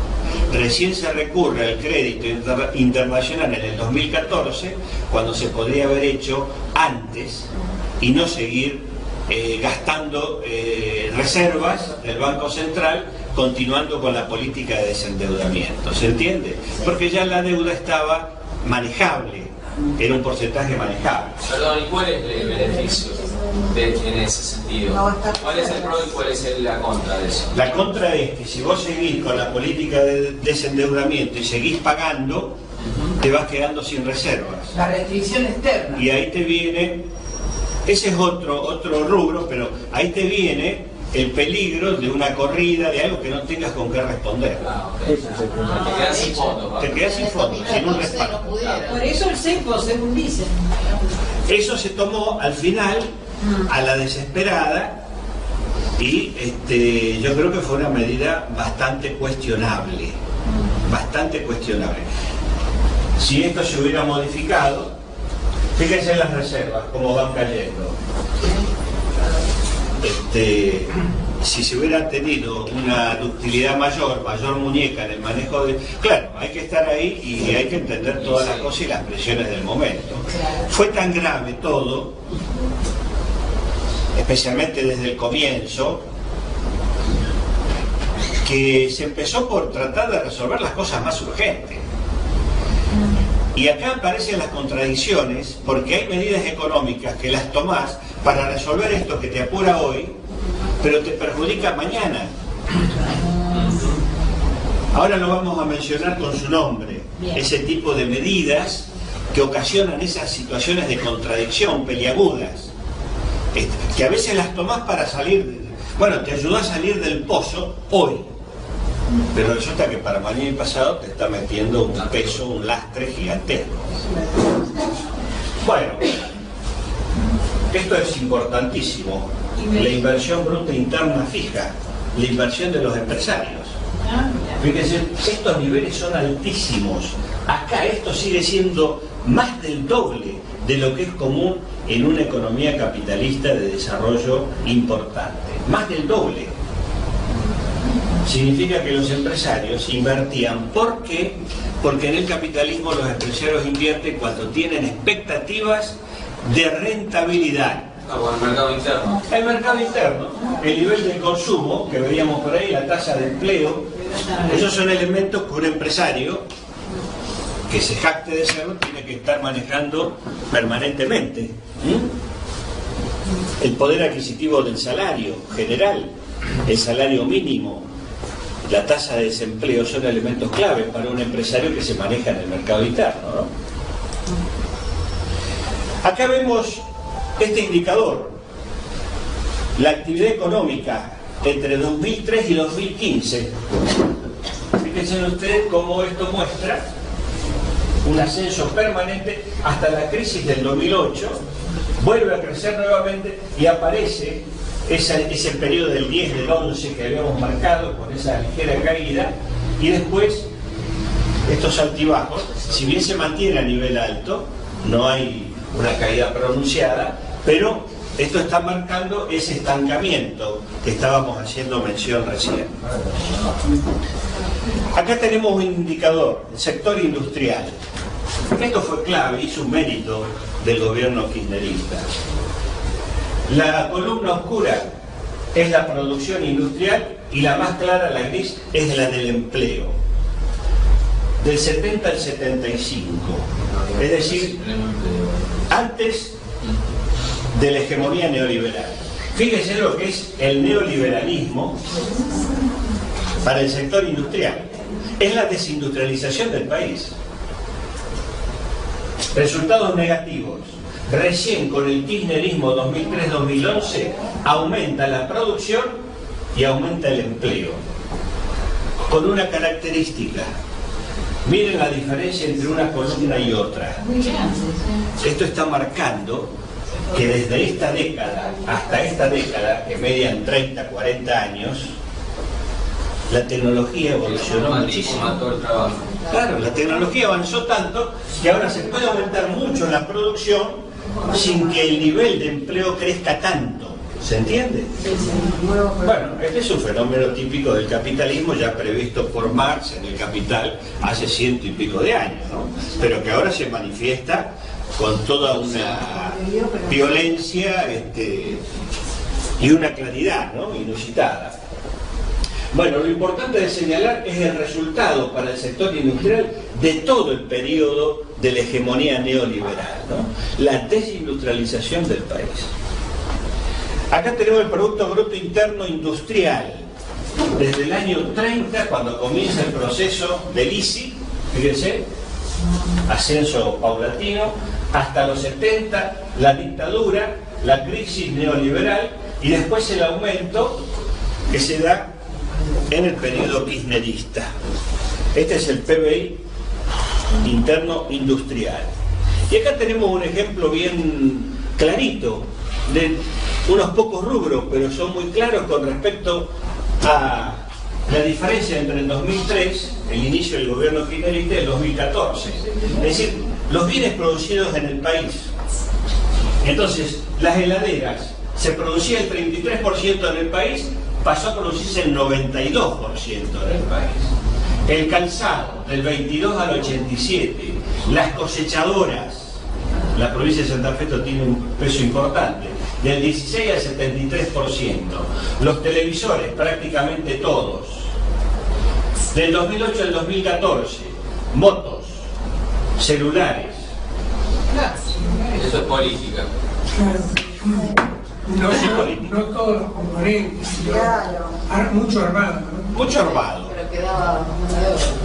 Recién se recurre al crédito internacional en el 2014, cuando se podría haber hecho antes y no seguir gastando reservas del Banco Central, continuando con la política de desendeudamiento. ¿Se entiende? Porque ya la deuda estaba manejable, era un porcentaje manejable. Perdón, ¿y cuál es el beneficio en ese sentido? ¿Cuál es el pro y cuál es la contra de eso? La contra es que si vos seguís con la política de desendeudamiento y seguís pagando, te vas quedando sin reservas. La restricción externa. Y ahí te viene, ese es otro rubro, pero ahí te viene el peligro de una corrida, de algo que no tengas con qué responder. Okay. Te quedas sin fondo. Te quedas sin fondo, sin un respaldo. Por eso el cepo, según dicen. Eso se tomó al final, a la desesperada, y yo creo que fue una medida bastante cuestionable. Bastante cuestionable. Si esto se hubiera modificado, fíjense en las reservas, cómo van cayendo. Si se hubiera tenido una ductilidad mayor muñeca en el manejo de... Claro, hay que estar ahí y hay que entender todas las cosas y las presiones del momento. Fue tan grave todo, especialmente desde el comienzo, que se empezó por tratar de resolver las cosas más urgentes. Y acá aparecen las contradicciones, porque hay medidas económicas que las tomás para resolver esto que te apura hoy, pero te perjudica mañana. Ahora lo vamos a mencionar con su nombre. Ese tipo de medidas que ocasionan esas situaciones de contradicción peliagudas, que a veces las tomás para salir, bueno, te ayudó a salir del pozo hoy, pero resulta que para mañana y pasado te está metiendo un peso, un lastre gigantesco. Bueno, esto es importantísimo. La inversión bruta interna fija, la inversión de los empresarios. Fíjense, estos niveles son altísimos. Acá esto sigue siendo más del doble de lo que es común en una economía capitalista de desarrollo importante. Más del doble. Significa que los empresarios invertían. ¿Por qué? Porque en el capitalismo los empresarios invierten cuando tienen expectativas de rentabilidad. El mercado interno. El mercado interno, el nivel de consumo, que veíamos por ahí, la tasa de empleo, esos son elementos que un empresario que se jacte de serlo tiene que estar manejando permanentemente. El poder adquisitivo del salario general, el salario mínimo, la tasa de desempleo son elementos claves para un empresario que se maneja en el mercado interno, ¿no? Acá vemos este indicador, la actividad económica entre 2003 y 2015. Fíjense ustedes cómo esto muestra un ascenso permanente hasta la crisis del 2008, vuelve a crecer nuevamente y aparece ese periodo del 10, del 11 que habíamos marcado con esa ligera caída, y después estos altibajos, si bien se mantiene a nivel alto, no hay una caída pronunciada, pero esto está marcando ese estancamiento que estábamos haciendo mención recién. Acá tenemos un indicador, el sector industrial. Esto fue clave, hizo un mérito del gobierno kirchnerista. La columna oscura es la producción industrial y la más clara, la gris, es la del empleo. Del 70 al 75. Es decir, antes de la hegemonía neoliberal. Fíjense lo que es el neoliberalismo para el sector industrial. Es la desindustrialización del país. Resultados negativos. Recién con el kirchnerismo 2003-2011 aumenta la producción y aumenta el empleo. Con una característica. Miren la diferencia entre una columna y otra. Esto está marcando que desde esta década hasta esta década, que median 30, 40 años, la tecnología evolucionó muchísimo. Claro, la tecnología avanzó tanto que ahora se puede aumentar mucho la producción sin que el nivel de empleo crezca tanto. ¿Se entiende? Bueno, este es un fenómeno típico del capitalismo ya previsto por Marx en el Capital hace 100 y pico de años, ¿no? Pero que ahora se manifiesta con toda una violencia y una claridad, ¿no?, inusitada. Bueno, lo importante de señalar es el resultado para el sector industrial de todo el periodo de la hegemonía neoliberal, ¿no? La desindustrialización del país. Acá tenemos el Producto Bruto Interno Industrial. Desde el año 30, cuando comienza el proceso del ISI, fíjense, ascenso paulatino, hasta los 70, la dictadura, la crisis neoliberal y después el aumento que se da en el periodo kirchnerista. Este es el PBI interno industrial. Y acá tenemos un ejemplo bien clarito de unos pocos rubros, pero son muy claros con respecto a la diferencia entre el 2003, el inicio del gobierno kirchnerista, y el 2014. Es decir, los bienes producidos en el país. Entonces, las heladeras, se producía el 33% en el país, pasó a producirse el 92% en el país. El calzado, del 22 al 87. Las cosechadoras, la provincia de Santa Fe tiene un peso importante, del 16 al 73%. Los televisores, prácticamente todos. Del 2008 al 2014, motos, celulares. Eso es política. No todos los componentes, sino mucho armado, ¿no? Mucho armado.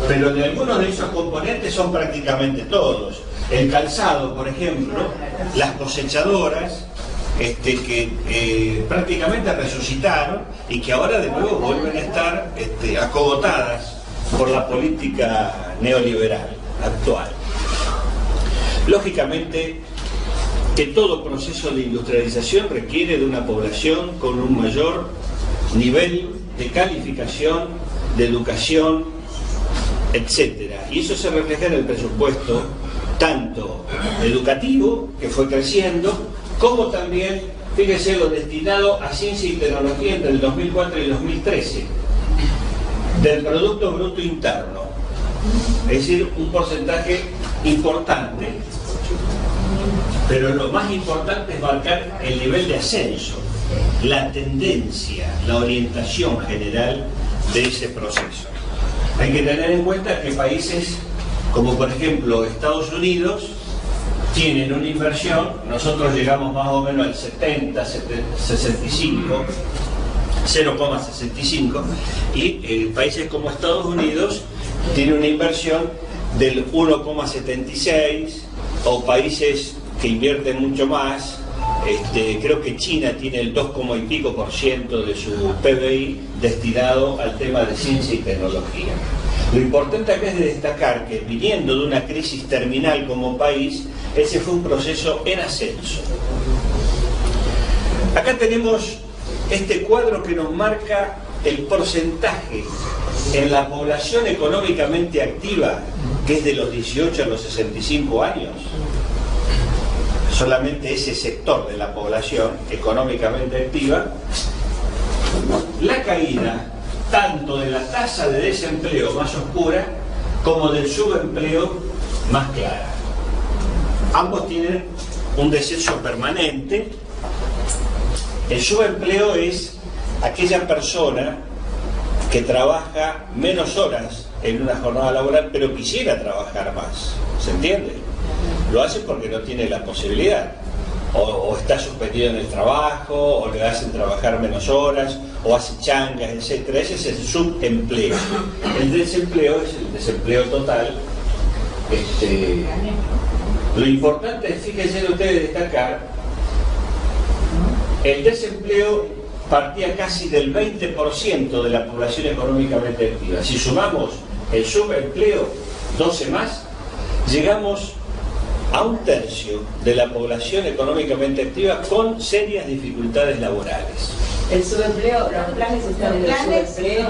Pero de algunos de esos componentes son prácticamente todos. El calzado, por ejemplo, las cosechadoras, que prácticamente resucitaron y que ahora de nuevo vuelven a estar acogotadas por la política neoliberal actual. Lógicamente que todo proceso de industrialización requiere de una población con un mayor nivel de calificación, de educación, etcétera. Y eso se refleja en el presupuesto tanto educativo, que fue creciendo, como también, fíjese, lo destinado a ciencia y tecnología entre el 2004 y el 2013 del Producto Bruto Interno, es decir, un porcentaje importante, pero lo más importante es marcar el nivel de ascenso, la tendencia, la orientación general de ese proceso. Hay que tener en cuenta que países como por ejemplo Estados Unidos tienen una inversión, nosotros llegamos más o menos al 70, 65, 0,65, y países como Estados Unidos tienen una inversión del 1,76, o países que invierten mucho más, creo que China tiene el 2, y pico % de su PBI destinado al tema de ciencia y tecnología. Lo importante acá es de destacar que viniendo de una crisis terminal como país, ese fue un proceso en ascenso. Acá tenemos este cuadro que nos marca el porcentaje en la población económicamente activa, que es de los 18 a los 65 años. Solamente ese sector de la población económicamente activa, la caída tanto de la tasa de desempleo más oscura como del subempleo más clara. Ambos tienen un descenso permanente. El subempleo es aquella persona que trabaja menos horas en una jornada laboral pero quisiera trabajar más, ¿se entiende? Lo hace porque no tiene la posibilidad, o está suspendido en el trabajo, o le hacen trabajar menos horas, o hace changas, etc. Ese es el subempleo. El desempleo es el desempleo total. Lo importante es, fíjense ustedes, destacar, el desempleo partía casi del 20% de la población económicamente activa. Si sumamos el subempleo, 12 más, llegamos a 1/3 de la población económicamente activa con serias dificultades laborales. ¿El subempleo, los planes están en el subempleo?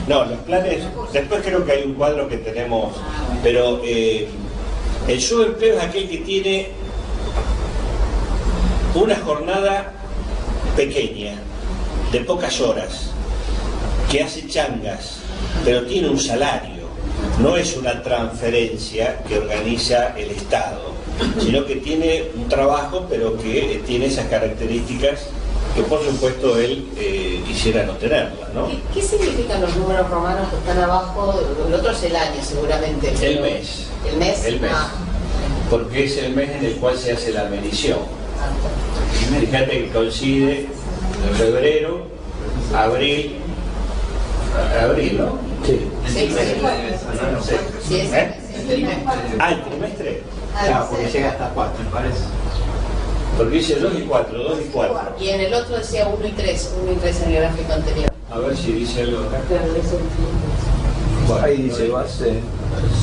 No, los planes, después creo que hay un cuadro que tenemos, pero el subempleo es aquel que tiene una jornada pequeña, de pocas horas, que hace changas, pero tiene un salario. No es una transferencia que organiza el Estado, sino que tiene un trabajo, pero que tiene esas características que por supuesto él quisiera no tenerlas, ¿no? ¿Qué significan los números romanos que están abajo? El otro es el año seguramente. El mes. ¿El mes? El mes. Porque es el mes en el cual se hace la medición. Fíjate que coincide febrero, abril, ¿no? Sí. Sí. Ah, el trimestre. Claro, porque llega hasta 4, me parece. Porque dice 2 y 4, 2 y 4. Y en el otro decía 1 y 3 en el gráfico anterior. A ver si dice algo acá. Bueno, ahí dice base.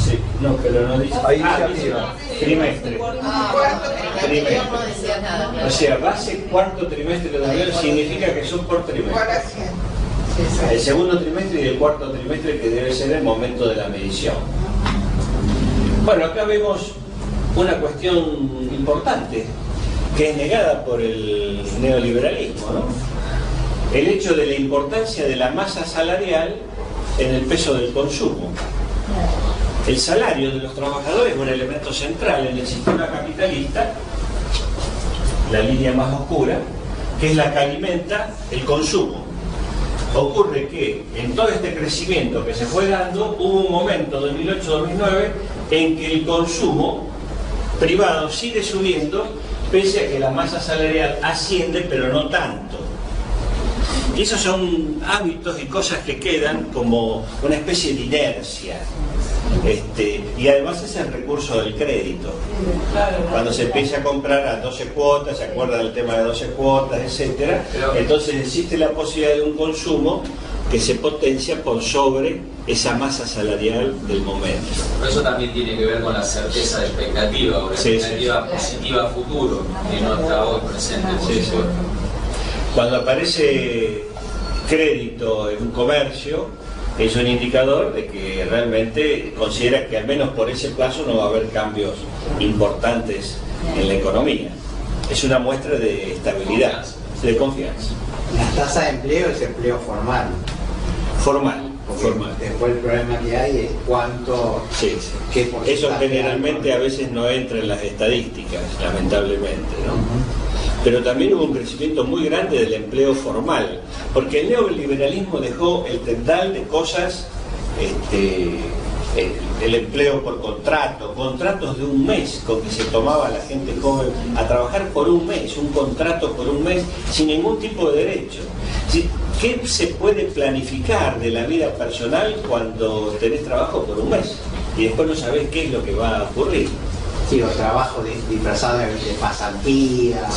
Sí, no, pero no dice. Ahí dice arriba. Trimestre. Trimestre. No decía nada. O sea, base cuarto trimestre de 2000 significa que son por trimestre. El segundo trimestre y el cuarto trimestre, que debe ser el momento de la medición. Bueno, acá vemos una cuestión importante que es negada por el neoliberalismo, ¿no? El hecho de la importancia de la masa salarial en el peso del consumo. El salario de los trabajadores es un elemento central en el sistema capitalista, la línea más oscura, que es la que alimenta el consumo. Ocurre que en todo este crecimiento que se fue dando, hubo un momento de 2008-2009 en que el consumo privado sigue subiendo, pese a que la masa salarial asciende, pero no tanto. Y esos son hábitos y cosas que quedan como una especie de inercia. Y además es el recurso del crédito. Cuando se empieza a comprar a 12 cuotas, se acuerda del tema de 12 cuotas, etcétera. Entonces existe la posibilidad de un consumo que se potencia por sobre esa masa salarial del momento. Pero eso también tiene que ver con la certeza de expectativa, o la expectativa positiva a futuro, que no está hoy presente. Cuando aparece crédito en un comercio, es un indicador de que realmente considera que al menos por ese plazo no va a haber cambios importantes en la economía. Es una muestra de estabilidad, de confianza. La tasa de empleo es empleo formal. Formal. Después el problema que hay es cuánto... qué Eso generalmente a veces no entra en las estadísticas, lamentablemente, ¿no? Pero también hubo un crecimiento muy grande del empleo formal, porque el neoliberalismo dejó el tendal de cosas, el empleo por contrato, contratos de un mes con que se tomaba a la gente joven a trabajar por un mes, un contrato por un mes sin ningún tipo de derecho. ¿Qué se puede planificar de la vida personal cuando tenés trabajo por un mes y después no sabés qué es lo que va a ocurrir? Sí, o trabajo disfrazado de pasantía.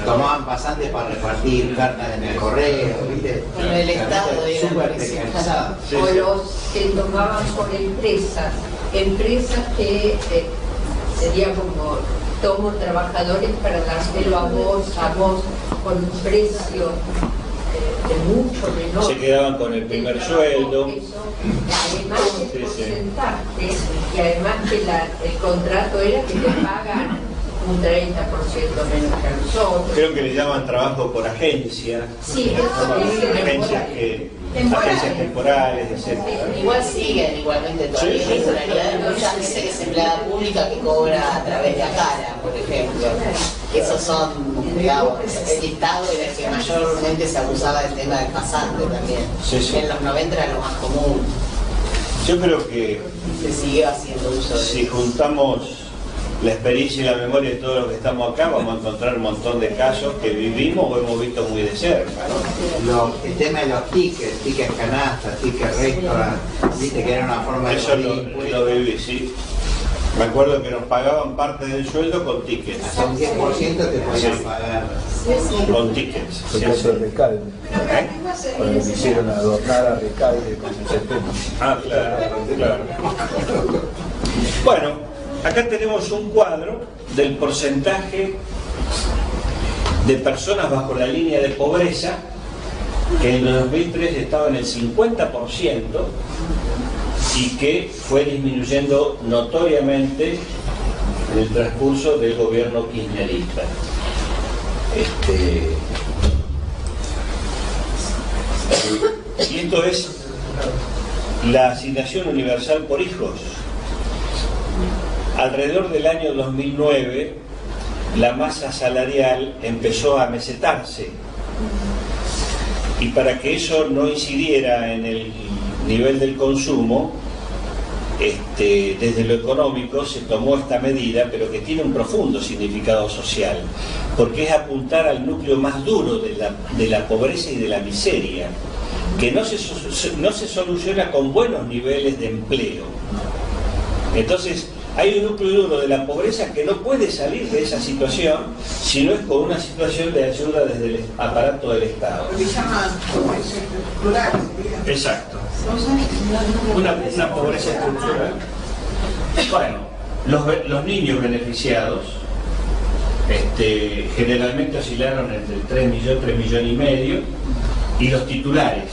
Tomaban pasantes para repartir cartas en el correo, ¿viste? En el Estado, súper precarizado. O los que tomaban por empresas que sería como tomo trabajadores para dárselo a vos con un precio de mucho menor. Se quedaban con el primer sueldo. Además de porcentaje, y además que el contrato era que te pagan un 30% menos que a nosotros. Creo que le llaman trabajo por agencia. Sí, eso es agencias temporales, etc. Igual siguen igualmente todavía la irregularidad de mucha gente que es empleada pública que cobra a través de la cara, por ejemplo. Esos son, digamos, el Estado era el que mayormente se abusaba del tema del pasante también. En los 90 era lo más común. Yo creo que se siguió haciendo uso de si juntamos la experiencia y la memoria de todos los que estamos acá, vamos a encontrar un montón de casos que vivimos o hemos visto muy de cerca, ¿no? El tema de los tickets canasta, tickets restaurant, viste que era una forma de... Eso lo viví, sí. Me acuerdo que nos pagaban parte del sueldo con tickets. Hasta un 10% te podían pagar. Con tickets. El caso de Recalde. Cuando quisieron adornar a Recalde con ese tema. Ah, claro. Bueno. Acá tenemos un cuadro del porcentaje de personas bajo la línea de pobreza, que en el 2003 estaba en el 50% y que fue disminuyendo notoriamente en el transcurso del gobierno kirchnerista. Y esto es la asignación universal por hijos. Alrededor del año 2009, la masa salarial empezó a mesetarse, y para que eso no incidiera en el nivel del consumo, desde lo económico se tomó esta medida, pero que tiene un profundo significado social, porque es apuntar al núcleo más duro de la pobreza y de la miseria, que no se soluciona con buenos niveles de empleo. Entonces, hay un núcleo duro de la pobreza que no puede salir de esa situación si no es con una situación de ayuda desde el aparato del Estado. Lo que llaman pobreza estructural. Exacto. Una pobreza estructural. Bueno, los niños beneficiados generalmente oscilaron entre 3 millones y medio, y los titulares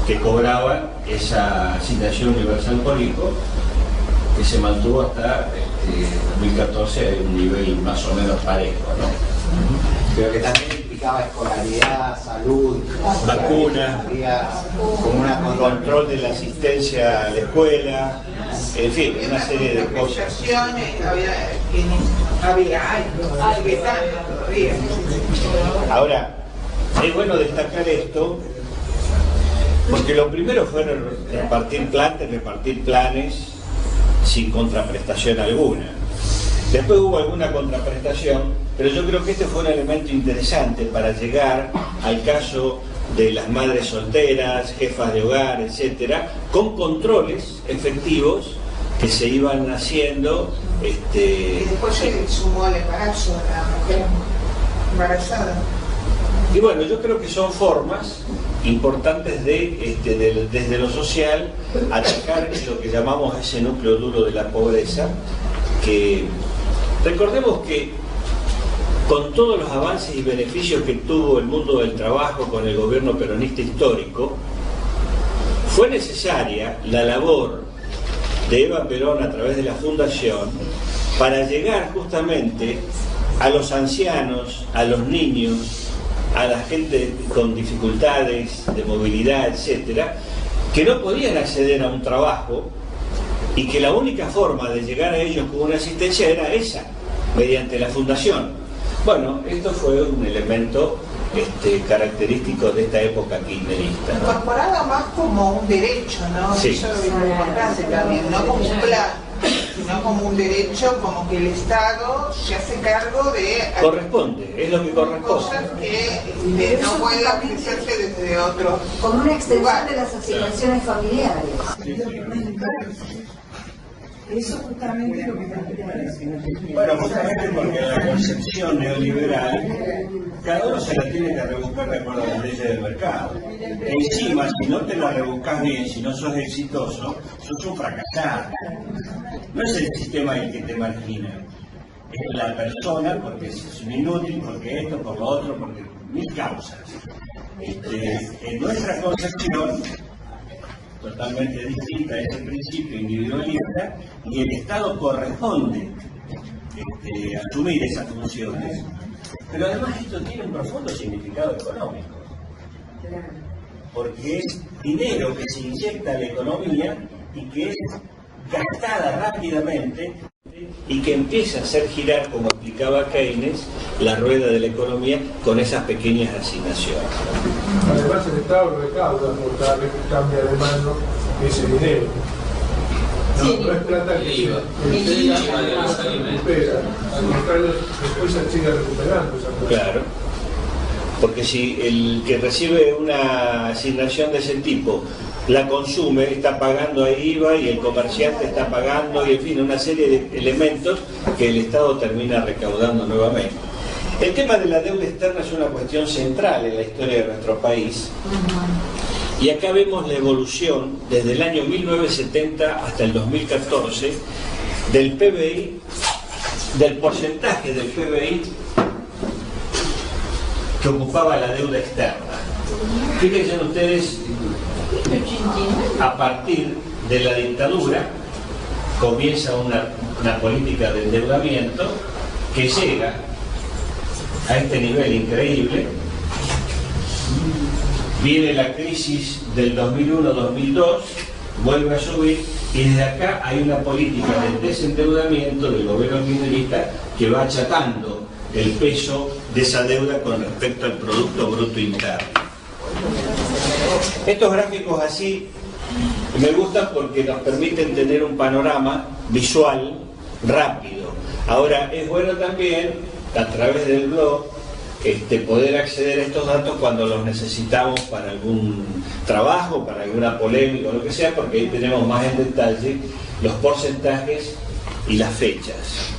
que cobraban esa asignación universal por hijo, que se mantuvo hasta 2014 a un nivel más o menos parejo, ¿no? Pero que también implicaba escolaridad, salud, vacunas, como control de la asistencia a la escuela, en fin, una serie de cosas. Ahora, es bueno destacar esto, porque lo primero fue repartir planes sin contraprestación alguna. Después hubo alguna contraprestación, pero yo creo que este fue un elemento interesante para llegar al caso de las madres solteras, jefas de hogar, etcétera, con controles efectivos que se iban haciendo. Y después se sumó al embarazo a la mujer embarazada. Y bueno, yo creo que son formas importantes desde lo social atacar lo que llamamos ese núcleo duro de la pobreza, que recordemos que con todos los avances y beneficios que tuvo el mundo del trabajo con el gobierno peronista histórico, fue necesaria la labor de Eva Perón a través de la Fundación para llegar justamente a los ancianos, a los niños, a la gente con dificultades de movilidad, etcétera, que no podían acceder a un trabajo y que la única forma de llegar a ellos con una asistencia era esa, mediante la Fundación. Bueno, esto fue un elemento característico de esta época kirchnerista, ¿no? Incorporado más como un derecho, ¿no? Sí. Eso es lo importante también, no como un plan, sino como un derecho, como que el Estado se hace cargo de... Corresponde, es lo que corresponde. Cosas que no pueden hacerse desde otro. Como una extensión lugar. de las asignaciones familiares. Eso justamente es lo que Bueno, justamente porque la concepción neoliberal, cada uno se la tiene que rebuscar de acuerdo a las leyes del mercado. Encima, si no te la rebuscas bien, si no sos exitoso, sos un fracasado. No es el sistema el que te margina, es la persona, porque es un inútil, porque esto, por lo otro, porque mil causas. En nuestra concepción, totalmente distinta a ese principio individualista, y el Estado corresponde asumir esas funciones. Pero además esto tiene un profundo significado económico, porque es dinero que se inyecta a la economía y que es gastada rápidamente y que empieza a hacer girar, como explicaba Keynes, la rueda de la economía con esas pequeñas asignaciones. Además el Estado recauda por darle cambia de mano ese dinero. No es plata que se recupera, al contrario, después se sigue recuperando esa plata. Claro, porque si el que recibe una asignación de ese tipo la consume, está pagando ahí IVA y el comerciante está pagando, y en fin, una serie de elementos que el Estado termina recaudando nuevamente. El tema de la deuda externa es una cuestión central en la historia de nuestro país. Y acá vemos la evolución desde el año 1970 hasta el 2014 del PBI, del porcentaje del PBI que ocupaba la deuda externa. Fíjense ustedes, a partir de la dictadura comienza una política de endeudamiento que llega a este nivel increíble. Viene la crisis del 2001-2002, vuelve a subir, y desde acá hay una política de desendeudamiento del gobierno kirchnerista que va achatando el peso de esa deuda con respecto al Producto Bruto Interno. Estos gráficos así me gustan porque nos permiten tener un panorama visual rápido. Ahora, es bueno también, a través del blog, poder acceder a estos datos cuando los necesitamos para algún trabajo, para alguna polémica o lo que sea, porque ahí tenemos más en detalle los porcentajes y las fechas.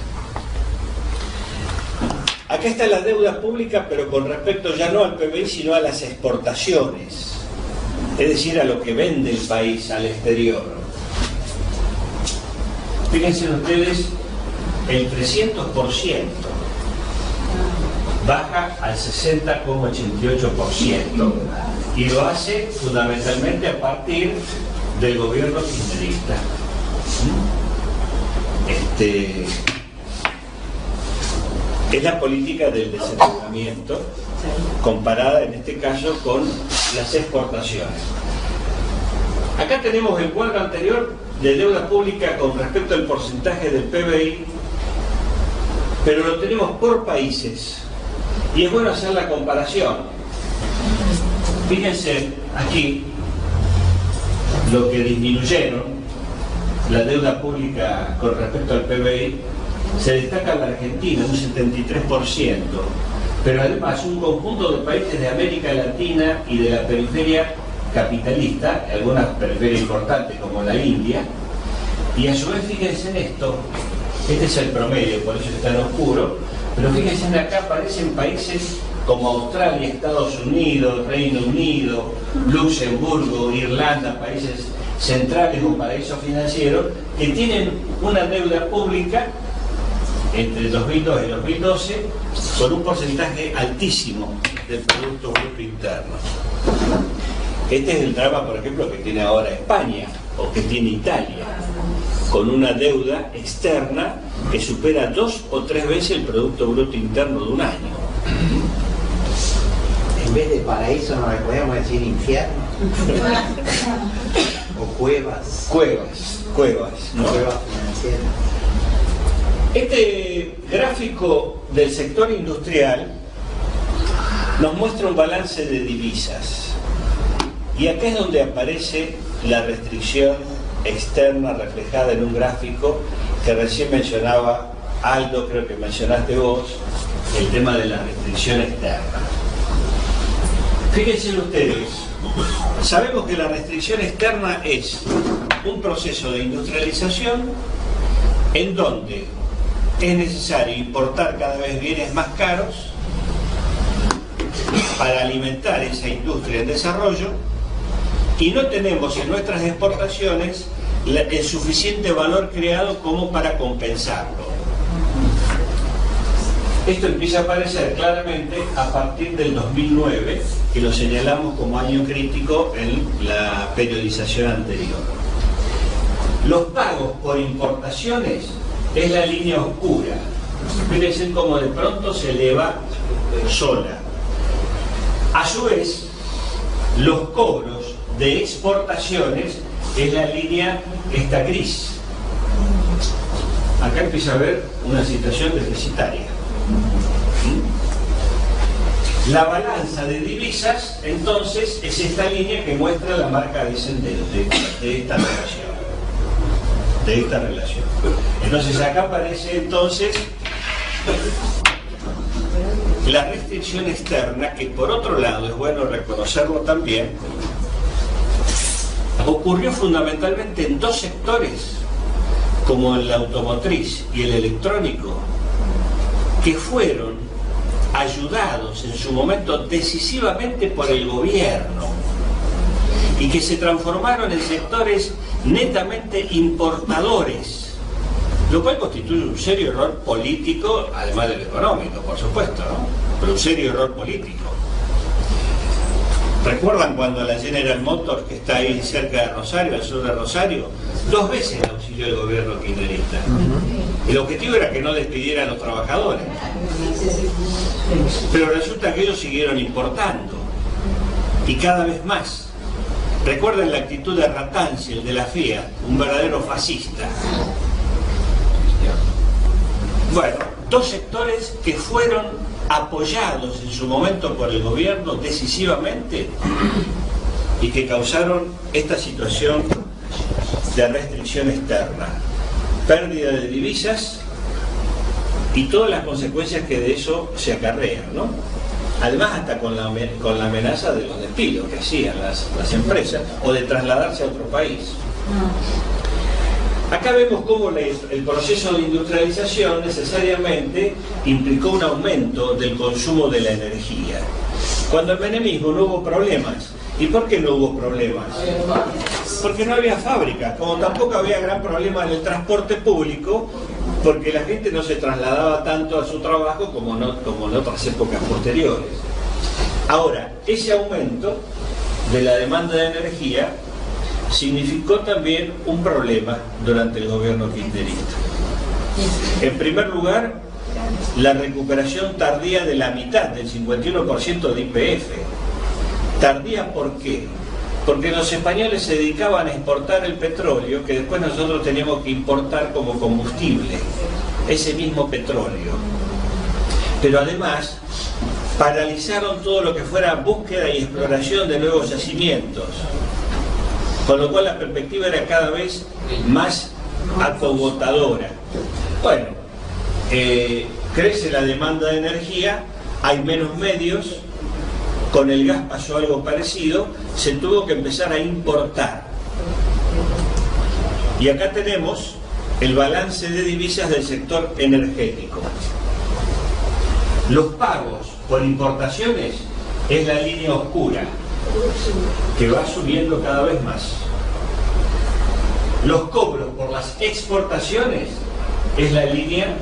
Acá está la deuda pública, pero con respecto ya no al PBI, sino a las exportaciones, es decir, a lo que vende el país al exterior. Fíjense ustedes, el 300% baja al 60,88%, y lo hace fundamentalmente a partir del gobierno kirchnerista. Es la política del desendeudamiento comparada en este caso con las exportaciones. Acá tenemos el cuadro anterior de deuda pública con respecto al porcentaje del PBI, pero lo tenemos por países. Y es bueno hacer la comparación. Fíjense aquí lo que disminuyeron la deuda pública con respecto al PBI. Se destaca la Argentina, un 73%, pero además un conjunto de países de América Latina y de la periferia capitalista, algunas periferias importantes como la India, y a su vez fíjense en esto, este es el promedio, por eso es tan oscuro, pero fíjense en acá aparecen países como Australia, Estados Unidos, Reino Unido, Luxemburgo, Irlanda, países centrales o paraísos financieros, que tienen una deuda pública entre el 2002 y el 2012 con un porcentaje altísimo del Producto Bruto Interno. Este es el drama, por ejemplo, que tiene ahora España o que tiene Italia, con una deuda externa que supera 2 o 3 veces el Producto Bruto Interno de un año. En vez de paraíso no le podemos decir infierno. O cuevas. Cuevas, ¿no? Cuevas financieras. Este gráfico del sector industrial nos muestra un balance de divisas. Y acá es donde aparece la restricción externa reflejada en un gráfico que recién mencionaba Aldo, creo que mencionaste vos, el tema de la restricción externa. Fíjense ustedes, sabemos que la restricción externa es un proceso de industrialización en donde es necesario importar cada vez bienes más caros para alimentar esa industria en desarrollo y no tenemos en nuestras exportaciones el suficiente valor creado como para compensarlo. Esto empieza a aparecer claramente a partir del 2009, que lo señalamos como año crítico en la periodización anterior. Los pagos por importaciones es la línea oscura. Fíjense cómo de pronto se eleva sola. A su vez, los cobros de exportaciones es la línea esta gris. Acá empieza a haber una situación deficitaria. La balanza de divisas, entonces, es esta línea que muestra la marca descendente de esta relación. Entonces acá aparece entonces la restricción externa, que por otro lado es bueno reconocerlo también, ocurrió fundamentalmente en dos sectores, como el automotriz y el electrónico, que fueron ayudados en su momento decisivamente por el gobierno y que se transformaron en sectores netamente importadores, lo cual constituye un serio error político, además del económico, por supuesto, ¿no? Pero un serio error político. ¿Recuerdan cuando la General Motors, que está ahí cerca de Rosario, al sur de Rosario, 2 veces la auxilió el gobierno kirchnerista? El objetivo era que no despidieran a los trabajadores. Pero resulta que ellos siguieron importando, y cada vez más. Recuerden la actitud de Ratanzi, el de la Fiat, un verdadero fascista. Bueno, 2 sectores que fueron apoyados en su momento por el gobierno decisivamente y que causaron esta situación de restricción externa, pérdida de divisas y todas las consecuencias que de eso se acarrean, ¿no? Además hasta con la amenaza de los despidos que hacían las empresas o de trasladarse a otro país. Acá vemos cómo el proceso de industrialización necesariamente implicó un aumento del consumo de la energía. Cuando el menemismo no hubo problemas. ¿Y por qué no hubo problemas? Porque no había fábricas, como tampoco había gran problema en el transporte público, porque la gente no se trasladaba tanto a su trabajo como en otras épocas posteriores. Ahora, ese aumento de la demanda de energía significó también un problema durante el gobierno kirchnerista. En primer lugar, la recuperación tardía de la mitad, del 51% de YPF. ¿Tardía por qué? Porque los españoles se dedicaban a exportar el petróleo que después nosotros teníamos que importar como combustible, ese mismo petróleo. Pero además paralizaron todo lo que fuera búsqueda y exploración de nuevos yacimientos, con lo cual la perspectiva era cada vez más acogotadora. Bueno, crece la demanda de energía hay menos medios, con el gas pasó algo parecido, se tuvo que empezar a importar. Y acá tenemos el balance de divisas del sector energético. Los pagos por importaciones es la línea oscura, que va subiendo cada vez más. Los cobros por las exportaciones es la línea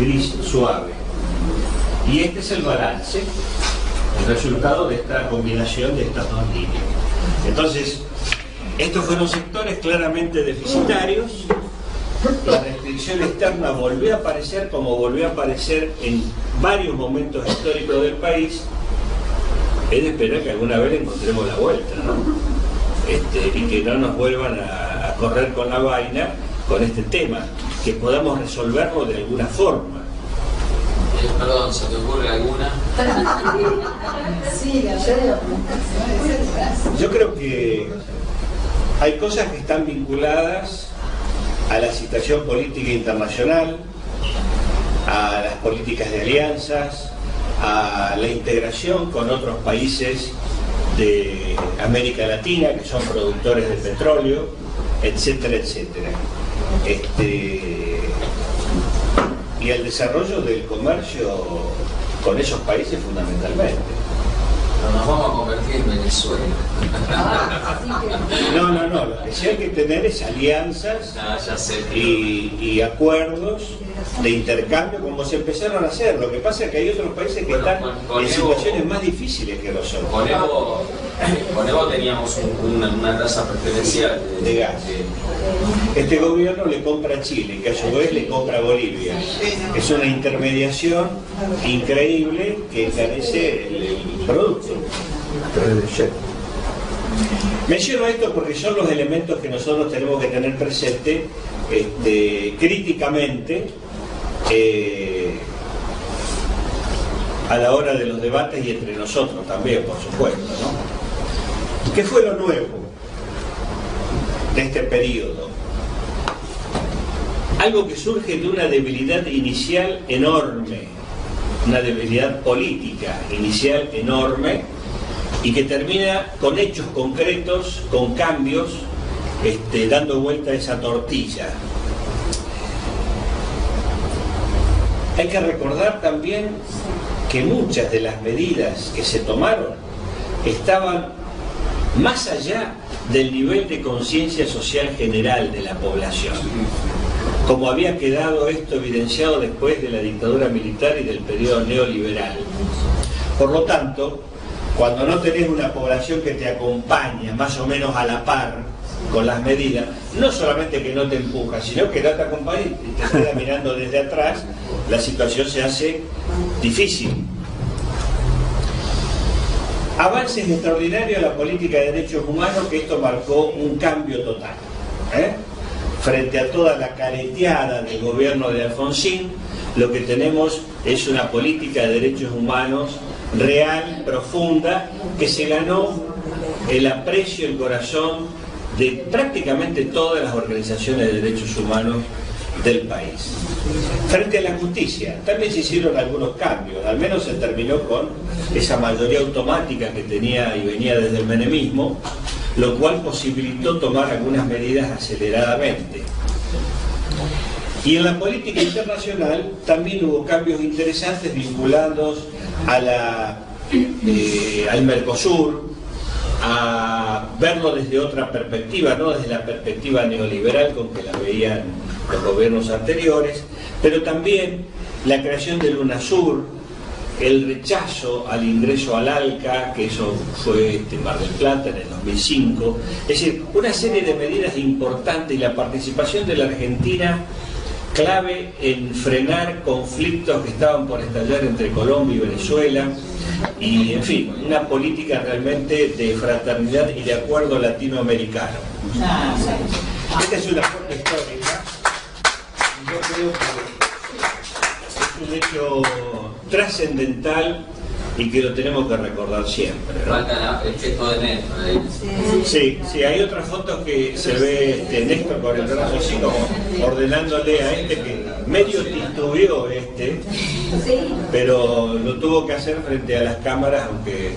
gris suave. Y este es el balance, el resultado de esta combinación de estas dos líneas. Entonces, estos fueron sectores claramente deficitarios. La restricción externa volvió a aparecer, como volvió a aparecer en varios momentos históricos del país. Es de esperar que alguna vez encontremos la vuelta, ¿no? Y que no nos vuelvan a correr con la vaina con este tema, que podamos resolverlo de alguna forma. Perdón, ¿se te ocurre alguna? Sí, yo creo que hay cosas que están vinculadas a la situación política internacional, a las políticas de alianzas, a la integración con otros países de América Latina que son productores de petróleo, etcétera, etcétera. Y el desarrollo del comercio con esos países fundamentalmente. Nos vamos a convertir en Venezuela. No, lo que sí hay que tener es alianzas y acuerdos de intercambio como se empezaron a hacer. Lo que pasa es que hay otros países que están en situaciones más difíciles que nosotros. Con Evo teníamos una tasa preferencial de gas. Este gobierno le compra a Chile, que a su vez le compra a Bolivia. Es una intermediación increíble que encarece el producto. Menciono esto porque son los elementos que nosotros tenemos que tener presente críticamente a la hora de los debates y entre nosotros también, por supuesto, ¿no? ¿Qué fue lo nuevo de este periodo? Algo que surge de una debilidad inicial enorme, una debilidad política inicial enorme, y que termina con hechos concretos, con cambios, dando vuelta a esa tortilla. Hay que recordar también que muchas de las medidas que se tomaron estaban más allá del nivel de conciencia social general de la población, como había quedado esto evidenciado después de la dictadura militar y del periodo neoliberal. Por lo tanto, cuando no tenés una población que te acompaña más o menos a la par con las medidas, no solamente que no te empuja, sino que no te acompaña y te queda mirando desde atrás, la situación se hace difícil. Avances extraordinarios en la política de derechos humanos, que esto marcó un cambio total. Frente a toda la careteada del gobierno de Alfonsín, lo que tenemos es una política de derechos humanos real, profunda, que se ganó el aprecio, el corazón de prácticamente todas las organizaciones de derechos humanos del país. Frente a la justicia, también se hicieron algunos cambios, al menos se terminó con esa mayoría automática que tenía y venía desde el menemismo, lo cual posibilitó tomar algunas medidas aceleradamente. Y en la política internacional también hubo cambios interesantes vinculados a al Mercosur, a verlo desde otra perspectiva, no desde la perspectiva neoliberal con que la veían los gobiernos anteriores, pero también la creación del UNASUR, el rechazo al ingreso al ALCA, que eso fue Mar del Plata en el 2005, es decir, una serie de medidas importantes y la participación de la Argentina clave en frenar conflictos que estaban por estallar entre Colombia y Venezuela, y en fin, una política realmente de fraternidad y de acuerdo latinoamericano. Esta es una forma histórica, yo creo que es un hecho trascendental y que lo tenemos que recordar siempre, ¿no? Falta el gesto de Néstor ahí. Sí, sí, hay otras fotos que se ve Néstor con el brazo así como ordenándole a que medio titubeó pero lo tuvo que hacer frente a las cámaras, aunque...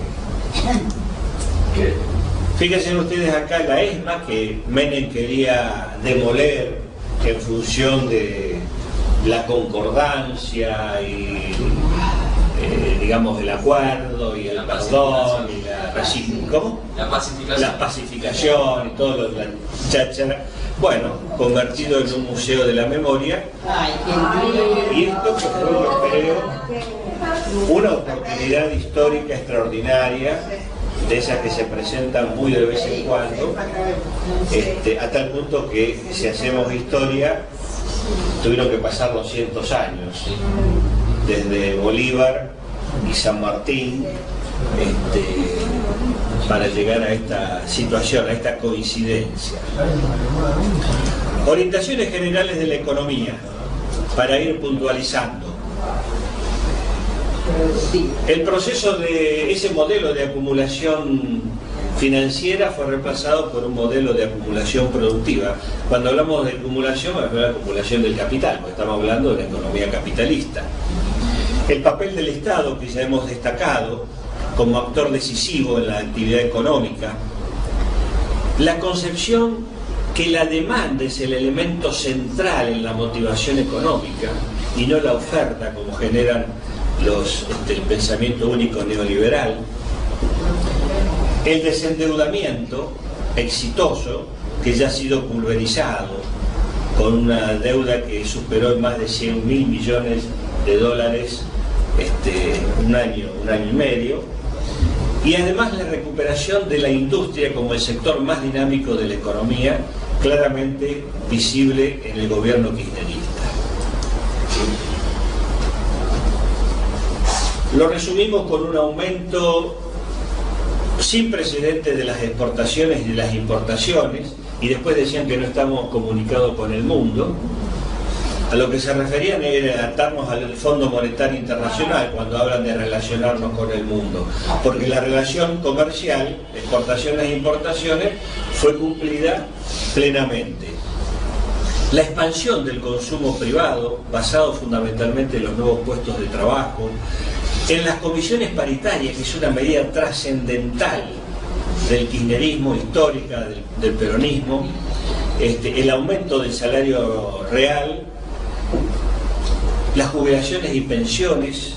Fíjense ustedes acá la ESMA que Menem quería demoler en función de la concordancia y digamos el acuerdo y el perdón y la pacificación y todo lo de la cháchara, bueno, convertido en un museo de la memoria. Y esto que fue, yo creo, una oportunidad histórica extraordinaria, de esas que se presentan muy de vez en cuando, a tal punto que si hacemos historia tuvieron que pasar 200 años desde Bolívar y San Martín para llegar a esta situación, a esta coincidencia. Orientaciones generales de la economía para ir puntualizando. El proceso de ese modelo de acumulación financiera fue reemplazado por un modelo de acumulación productiva. Cuando hablamos de acumulación, hablamos de la acumulación del capital, porque estamos hablando de la economía capitalista. El papel del Estado, que ya hemos destacado como actor decisivo en la actividad económica. La concepción que la demanda es el elemento central en la motivación económica y no la oferta, como generan el pensamiento único neoliberal. El desendeudamiento exitoso, que ya ha sido pulverizado con una deuda que superó en más de 100.000 millones de dólares un año y medio, y además la recuperación de la industria como el sector más dinámico de la economía, claramente visible en el gobierno kirchnerista. Lo resumimos con un aumento sin precedentes de las exportaciones y de las importaciones, y después decían que no estamos comunicados con el mundo. A lo que se referían era atarnos al Fondo Monetario Internacional cuando hablan de relacionarnos con el mundo, porque la relación comercial, exportaciones e importaciones, fue cumplida plenamente. La expansión del consumo privado, basado fundamentalmente en los nuevos puestos de trabajo, en las comisiones paritarias, que es una medida trascendental del kirchnerismo, histórica del peronismo, el aumento del salario real, las jubilaciones y pensiones,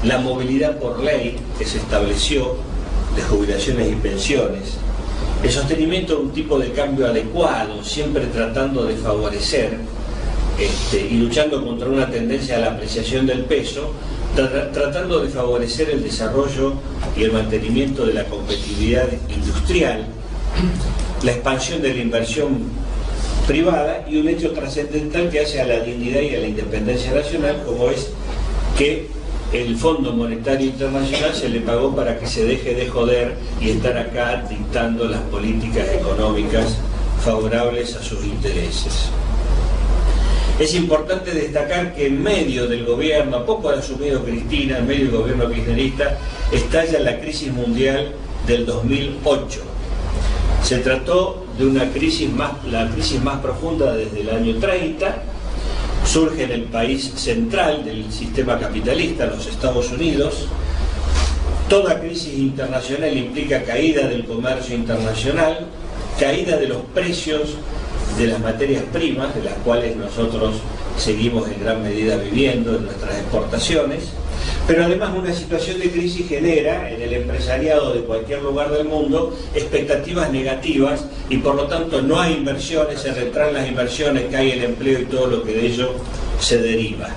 la movilidad por ley que se estableció de jubilaciones y pensiones, el sostenimiento de un tipo de cambio adecuado, siempre tratando de favorecer y luchando contra una tendencia a la apreciación del peso, tratando de favorecer el desarrollo y el mantenimiento de la competitividad industrial, la expansión de la inversión privada y un hecho trascendental que hace a la dignidad y a la independencia nacional, como es que el Fondo Monetario Internacional se le pagó para que se deje de joder y estar acá dictando las políticas económicas favorables a sus intereses. Es importante destacar que en medio del gobierno, a poco ha asumido Cristina, en medio del gobierno kirchnerista, estalla la crisis mundial del 2008. Se trató de una crisis la crisis más profunda desde el año 30, surge en el país central del sistema capitalista, los Estados Unidos. Toda crisis internacional implica caída del comercio internacional, caída de los precios de las materias primas, de las cuales nosotros seguimos en gran medida viviendo en nuestras exportaciones, pero además una situación de crisis genera en el empresariado de cualquier lugar del mundo expectativas negativas y por lo tanto no hay inversiones, se retraen las inversiones, cae el empleo y todo lo que de ello se deriva.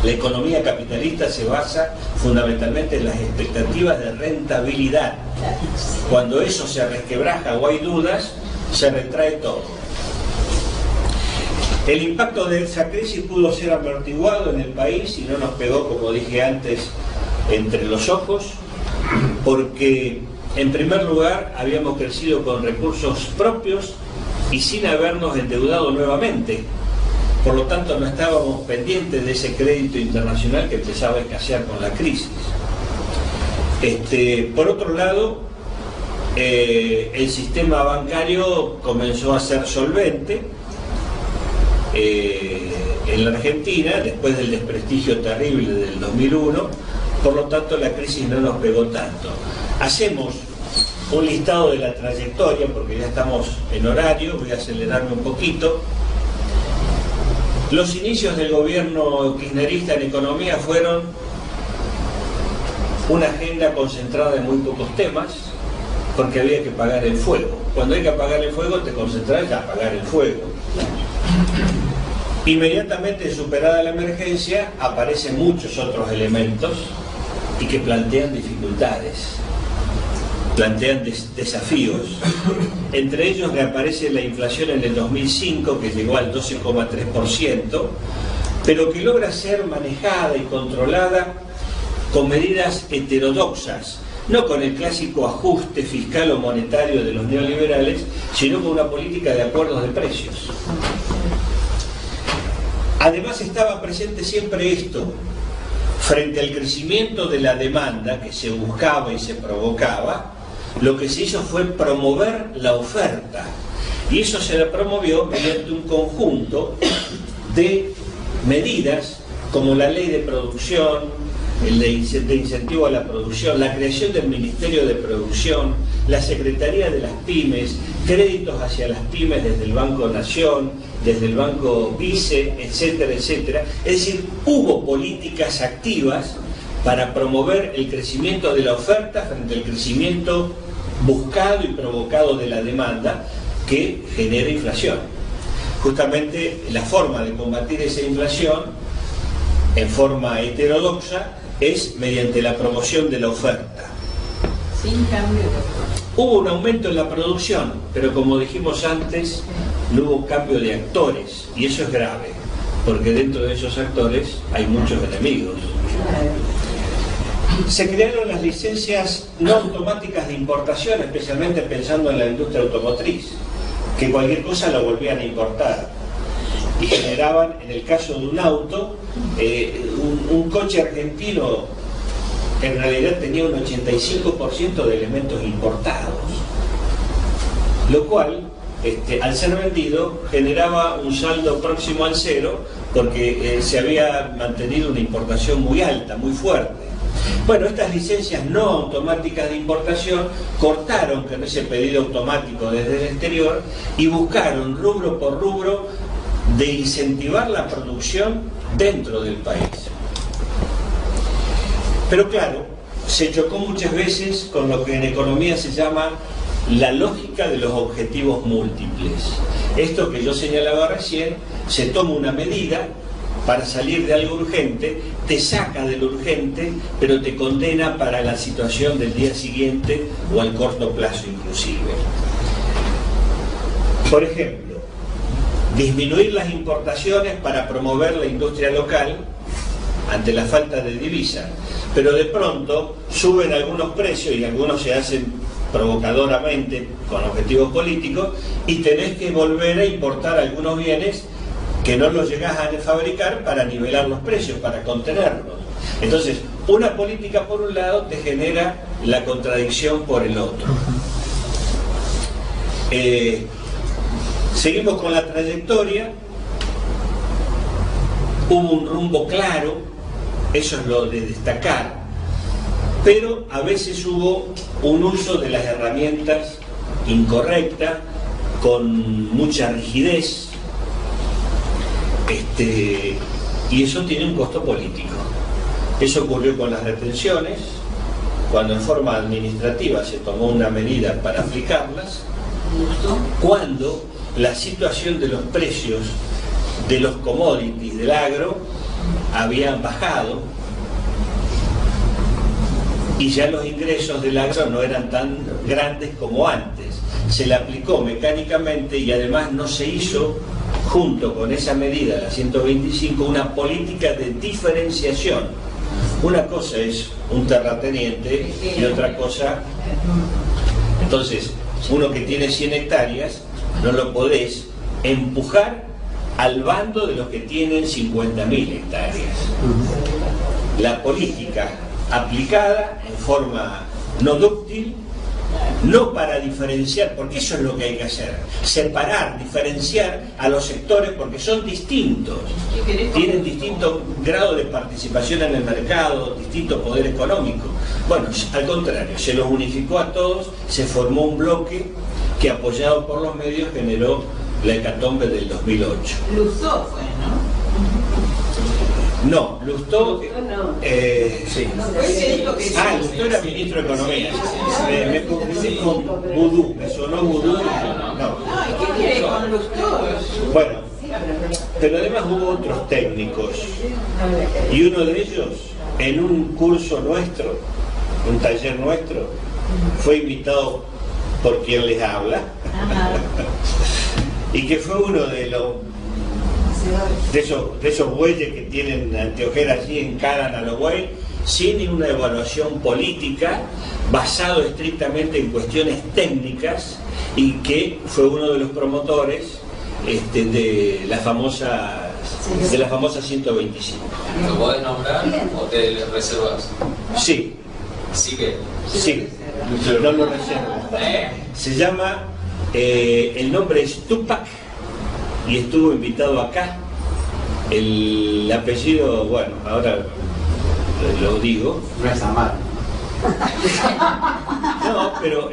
La economía capitalista se basa fundamentalmente en las expectativas de rentabilidad. Cuando eso se resquebraja o hay dudas, se retrae todo. El impacto de esa crisis pudo ser amortiguado en el país y no nos pegó, como dije antes, entre los ojos, porque en primer lugar habíamos crecido con recursos propios y sin habernos endeudado nuevamente. Por lo tanto, no estábamos pendientes de ese crédito internacional que empezaba a escasear con la crisis. Por otro lado, el sistema bancario comenzó a ser solvente en la Argentina después del desprestigio terrible del 2001, por lo tanto la crisis no nos pegó tanto. Hacemos un listado de la trayectoria porque ya estamos en horario, voy a acelerarme un poquito. Los inicios del gobierno kirchnerista en economía fueron una agenda concentrada en muy pocos temas, porque había que apagar el fuego. Cuando hay que apagar el fuego, te concentras en apagar el fuego. Inmediatamente superada la emergencia, aparecen muchos otros elementos y que plantean dificultades, plantean desafíos. Entre ellos reaparece la inflación en el 2005, que llegó al 12,3%, pero que logra ser manejada y controlada con medidas heterodoxas, no con el clásico ajuste fiscal o monetario de los neoliberales, sino con una política de acuerdos de precios. Además estaba presente siempre esto: frente al crecimiento de la demanda que se buscaba y se provocaba, lo que se hizo fue promover la oferta, y eso se la promovió mediante un conjunto de medidas como la ley de producción, el de incentivo a la producción, la creación del Ministerio de Producción, la Secretaría de las Pymes, créditos hacia las pymes desde el Banco Nación, desde el Banco Vice, etcétera, etcétera. Es decir, hubo políticas activas para promover el crecimiento de la oferta frente al crecimiento buscado y provocado de la demanda que genera inflación. Justamente la forma de combatir esa inflación en forma heterodoxa es mediante la promoción de la oferta. Sin cambio de... Hubo un aumento en la producción, pero como dijimos antes, no hubo cambio de actores, y eso es grave, porque dentro de esos actores hay muchos enemigos. Se crearon las licencias no automáticas de importación, especialmente pensando en la industria automotriz, que cualquier cosa la volvían a importar, y generaban, en el caso de un auto, un coche argentino en realidad tenía un 85% de elementos importados, lo cual, al ser vendido, generaba un saldo próximo al cero, porque se había mantenido una importación muy alta, muy fuerte. Bueno, estas licencias no automáticas de importación cortaron con ese pedido automático desde el exterior y buscaron rubro por rubro de incentivar la producción dentro del país. Pero claro, se chocó muchas veces con lo que en economía se llama la lógica de los objetivos múltiples. Esto que yo señalaba recién, se toma una medida para salir de algo urgente, te saca del urgente, pero te condena para la situación del día siguiente o al corto plazo inclusive. Por ejemplo, disminuir las importaciones para promover la industria local ante la falta de divisa, pero de pronto suben algunos precios y algunos se hacen provocadoramente con objetivos políticos y tenés que volver a importar algunos bienes que no los llegás a fabricar para nivelar los precios, para contenerlos. Entonces, una política por un lado te genera la contradicción por el otro. Seguimos con la trayectoria. Hubo un rumbo claro, eso es lo de destacar, pero a veces hubo un uso de las herramientas incorrecta, con mucha rigidez, y eso tiene un costo político. Eso ocurrió con las retenciones, cuando en forma administrativa se tomó una medida para aplicarlas, cuando la situación de los precios de los commodities del agro habían bajado y ya los ingresos del agro no eran tan grandes como antes. Se le aplicó mecánicamente y además no se hizo, junto con esa medida, la 125, una política de diferenciación. Una cosa es un terrateniente y otra cosa... Entonces, uno que tiene 100 hectáreas, no lo podés empujar al bando de los que tienen 50.000 hectáreas. La política aplicada en forma no dúctil, no para diferenciar, porque eso es lo que hay que hacer, separar, diferenciar a los sectores porque son distintos, tienen distinto grado de participación en el mercado, distinto poder económico. Bueno, al contrario, se los unificó a todos, se formó un bloque que, apoyado por los medios, generó la hecatombe del 2008. Lustó fue, ¿no? No, Lustó, sí. Lustó era ministro de Economía. Me confundí con Vudú, me sonó Vudú. No. ¿Qué quiere con Lustó? Bueno, pero además hubo otros técnicos, y uno de ellos, en un curso nuestro, un taller nuestro, fue invitado por quien les habla, y que fue uno de esos bueyes que tienen anteojeras así, encaran a los bueyes, sin una evaluación política, basado estrictamente en cuestiones técnicas, y que fue uno de los promotores de la famosa 125. ¿Lo podés nombrar o te reservas? Sí. ¿Sí que? Sí, no lo reservo. Se llama, el nombre es Tupac, y estuvo invitado acá. El apellido, bueno, ahora lo digo. No es Amar. No, pero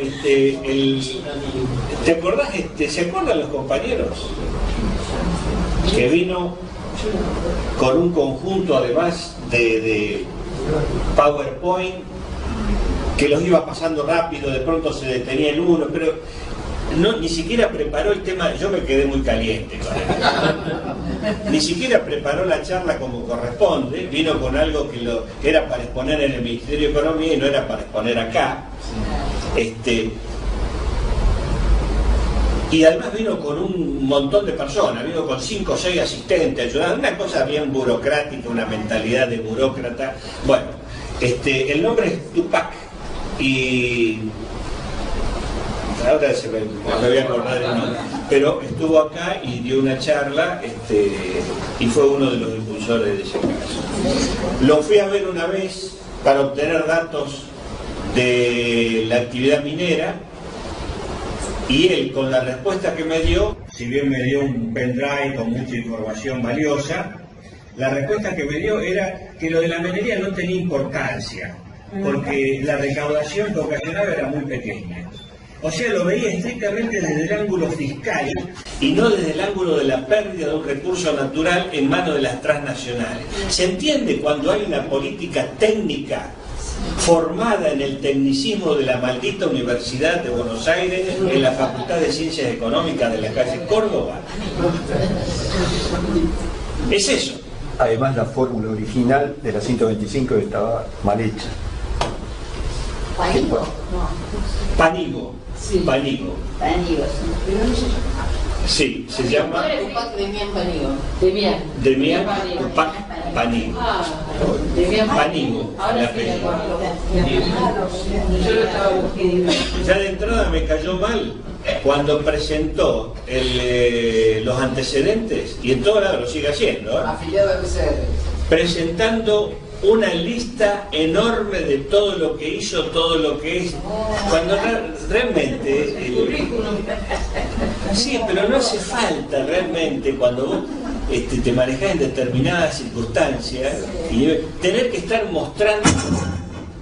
¿te acordás? ¿Se acuerdan los compañeros? Que vino con un conjunto además de PowerPoint, que los iba pasando rápido, de pronto se detenía en uno, pero no, ni siquiera preparó el tema. Yo me quedé muy caliente con él. Ni siquiera preparó la charla como corresponde, vino con algo que era para exponer en el Ministerio de Economía y no era para exponer acá. Y además vino con un montón de personas, vino con 5 o 6 asistentes ayudando, una cosa bien burocrática, una mentalidad de burócrata. Bueno, el nombre es Tupac, y ahora me voy a acordar el nombre, pero estuvo acá y dio una charla, y fue uno de los impulsores de ese caso. Lo fui a ver una vez para obtener datos de la actividad minera, y él, con la respuesta que me dio, si bien me dio un pendrive con mucha información valiosa, la respuesta que me dio era que lo de la minería no tenía importancia, porque la recaudación que ocasionaba era muy pequeña. O sea, lo veía estrictamente desde el ángulo fiscal y no desde el ángulo de la pérdida de un recurso natural en manos de las transnacionales. ¿Se entiende cuando hay una política técnica formada en el tecnicismo de la maldita Universidad de Buenos Aires, en la Facultad de Ciencias Económicas de la calle Córdoba? Es eso. Además, la fórmula original de la 125 estaba mal hecha. ¿Panigo? No. Panigo. Sí. Panigo. Panigo, sí, se llama Tupac Demián Panigo. Demián Tupac Panigo. Demián Panigo. Ahora sí me acuerdo. Ya de entrada me cayó mal cuando presentó los antecedentes, y en todo lado lo sigue haciendo, Afiliado a UCR. presentando una lista enorme de todo lo que hizo, todo lo que es, cuando realmente sí, pero no hace falta realmente, cuando vos te manejás en determinadas circunstancias, y tener que estar mostrando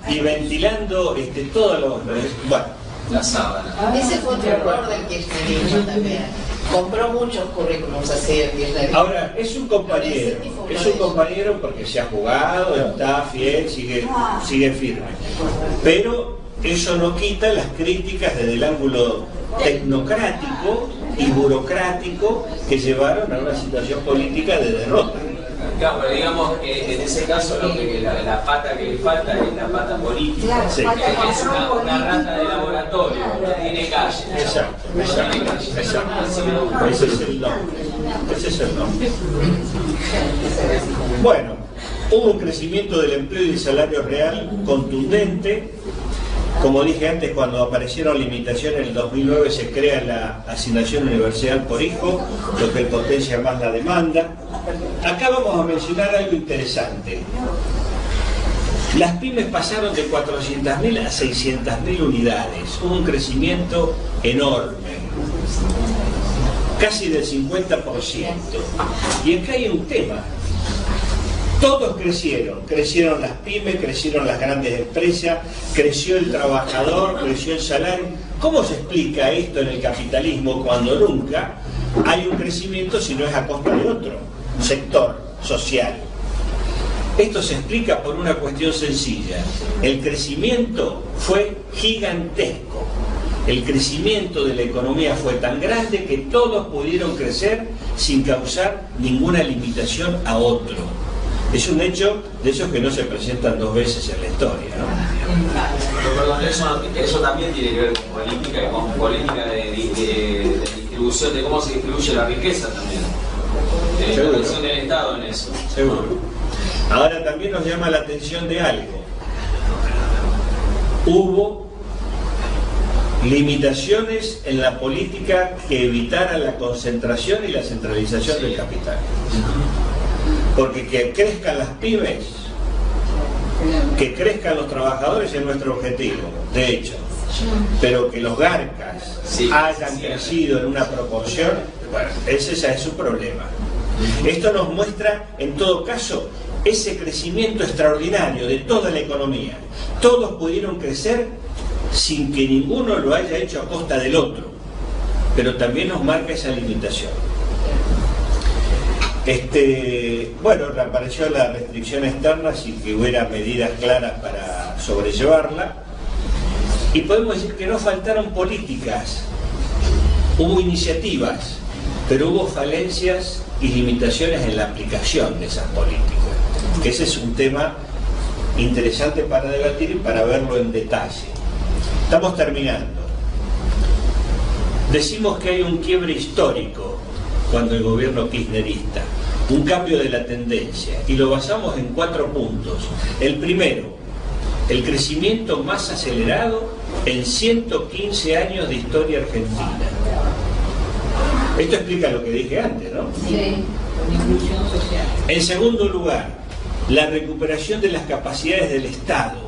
y ventilando todos los... bueno, la sábana. Ese fue otro error del kirchnerismo también. Compró muchos currículums así el kirchnerismo. Ahora, es un compañero porque se ha jugado, está fiel, sigue firme. Pero eso no quita las críticas desde el ángulo tecnocrático y burocrático que llevaron a una situación política de derrota. Claro, pero digamos que en ese caso la pata que le falta es la pata política. Sí. Es una rata de laboratorio, no tiene calle. Exacto. Ese es el nombre. Bueno, hubo un crecimiento del empleo y del salario real contundente. Como dije antes, cuando aparecieron limitaciones en el 2009 se crea la asignación universal por hijo, lo que potencia más la demanda. Acá vamos a mencionar algo interesante. Las pymes pasaron de 400.000 a 600.000 unidades, hubo un crecimiento enorme, casi del 50%. Y acá hay un tema. Todos crecieron las pymes, crecieron las grandes empresas, creció el trabajador, creció el salario. ¿Cómo se explica esto en el capitalismo cuando nunca hay un crecimiento si no es a costa de otro sector social? Esto se explica por una cuestión sencilla. El crecimiento fue gigantesco. El crecimiento de la economía fue tan grande que todos pudieron crecer sin causar ninguna limitación a otro. Es un hecho de esos que no se presentan dos veces en la historia, ¿no? Pero, perdón, eso también tiene que ver con política de distribución, de cómo se distribuye la riqueza también. De la intervención del Estado en eso. Seguro. Ahora también nos llama la atención de algo. Hubo limitaciones en la política que evitaran la concentración y la centralización del capital. Porque que crezcan las pymes, que crezcan los trabajadores es nuestro objetivo, de hecho. Pero que los garcas hayan crecido en una proporción, bueno, ese es su problema. Esto nos muestra, en todo caso, ese crecimiento extraordinario de toda la economía. Todos pudieron crecer sin que ninguno lo haya hecho a costa del otro, pero también nos marca esa limitación. Bueno, reapareció la restricción externa sin que hubiera medidas claras para sobrellevarla, y podemos decir que no faltaron políticas, hubo iniciativas, pero hubo falencias y limitaciones en la aplicación de esas políticas, que ese es un tema interesante para debatir y para verlo en detalle. Estamos terminando. Decimos que hay un quiebre histórico cuando el gobierno kirchnerista, un cambio de la tendencia, y lo basamos en 4 puntos. El primero, el crecimiento más acelerado en 115 años de historia argentina. Esto explica lo que dije antes, ¿no? Sí, con inclusión social. En segundo lugar, la recuperación de las capacidades del Estado.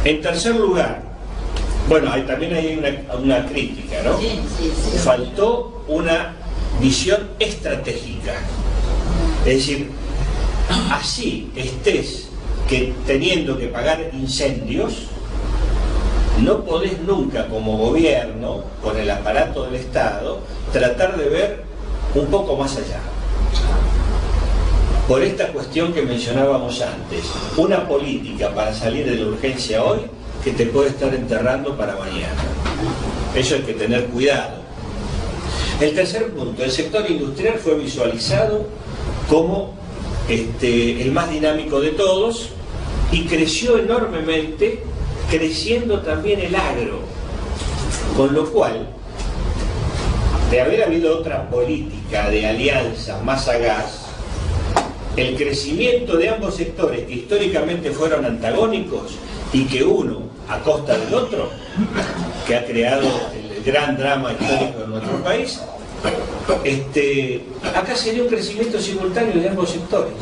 En tercer lugar, bueno, también hay una crítica, ¿no? Sí. Faltó una visión estratégica. Es decir, así estés teniendo que pagar incendios, no podés nunca como gobierno, con el aparato del Estado, tratar de ver un poco más allá. Por esta cuestión que mencionábamos antes, una política para salir de la urgencia hoy que te puede estar enterrando para mañana. Eso hay que tener cuidado. El tercer punto, el sector industrial fue visualizado como el más dinámico de todos y creció enormemente, creciendo también el agro, con lo cual, de haber habido otra política de alianza más sagaz, el crecimiento de ambos sectores que históricamente fueron antagónicos y que uno a costa del otro, que ha creado el gran drama histórico de nuestro país, acá sería un crecimiento simultáneo de ambos sectores.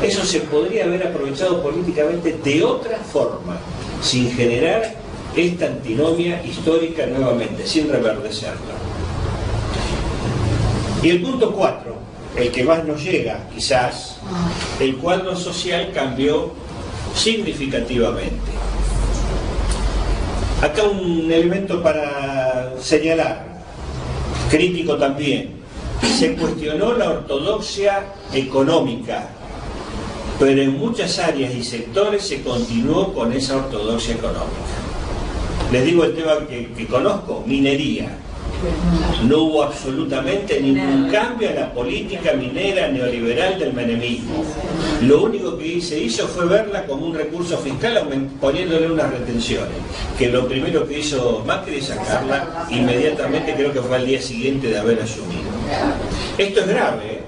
Eso se podría haber aprovechado políticamente de otra forma, sin generar esta antinomia histórica nuevamente, sin reverdecerla. Y el punto 4, el que más nos llega, quizás, el cuadro social cambió significativamente. Acá un elemento para señalar, crítico también, se cuestionó la ortodoxia económica, pero en muchas áreas y sectores se continuó con esa ortodoxia económica. Les digo el tema que conozco, minería. No hubo absolutamente ningún cambio en la política minera neoliberal del menemismo. Lo único que se hizo fue verla como un recurso fiscal, poniéndole unas retenciones, que lo primero que hizo Macri es sacarla inmediatamente, creo que fue al día siguiente de haber asumido. Esto es grave, ¿eh?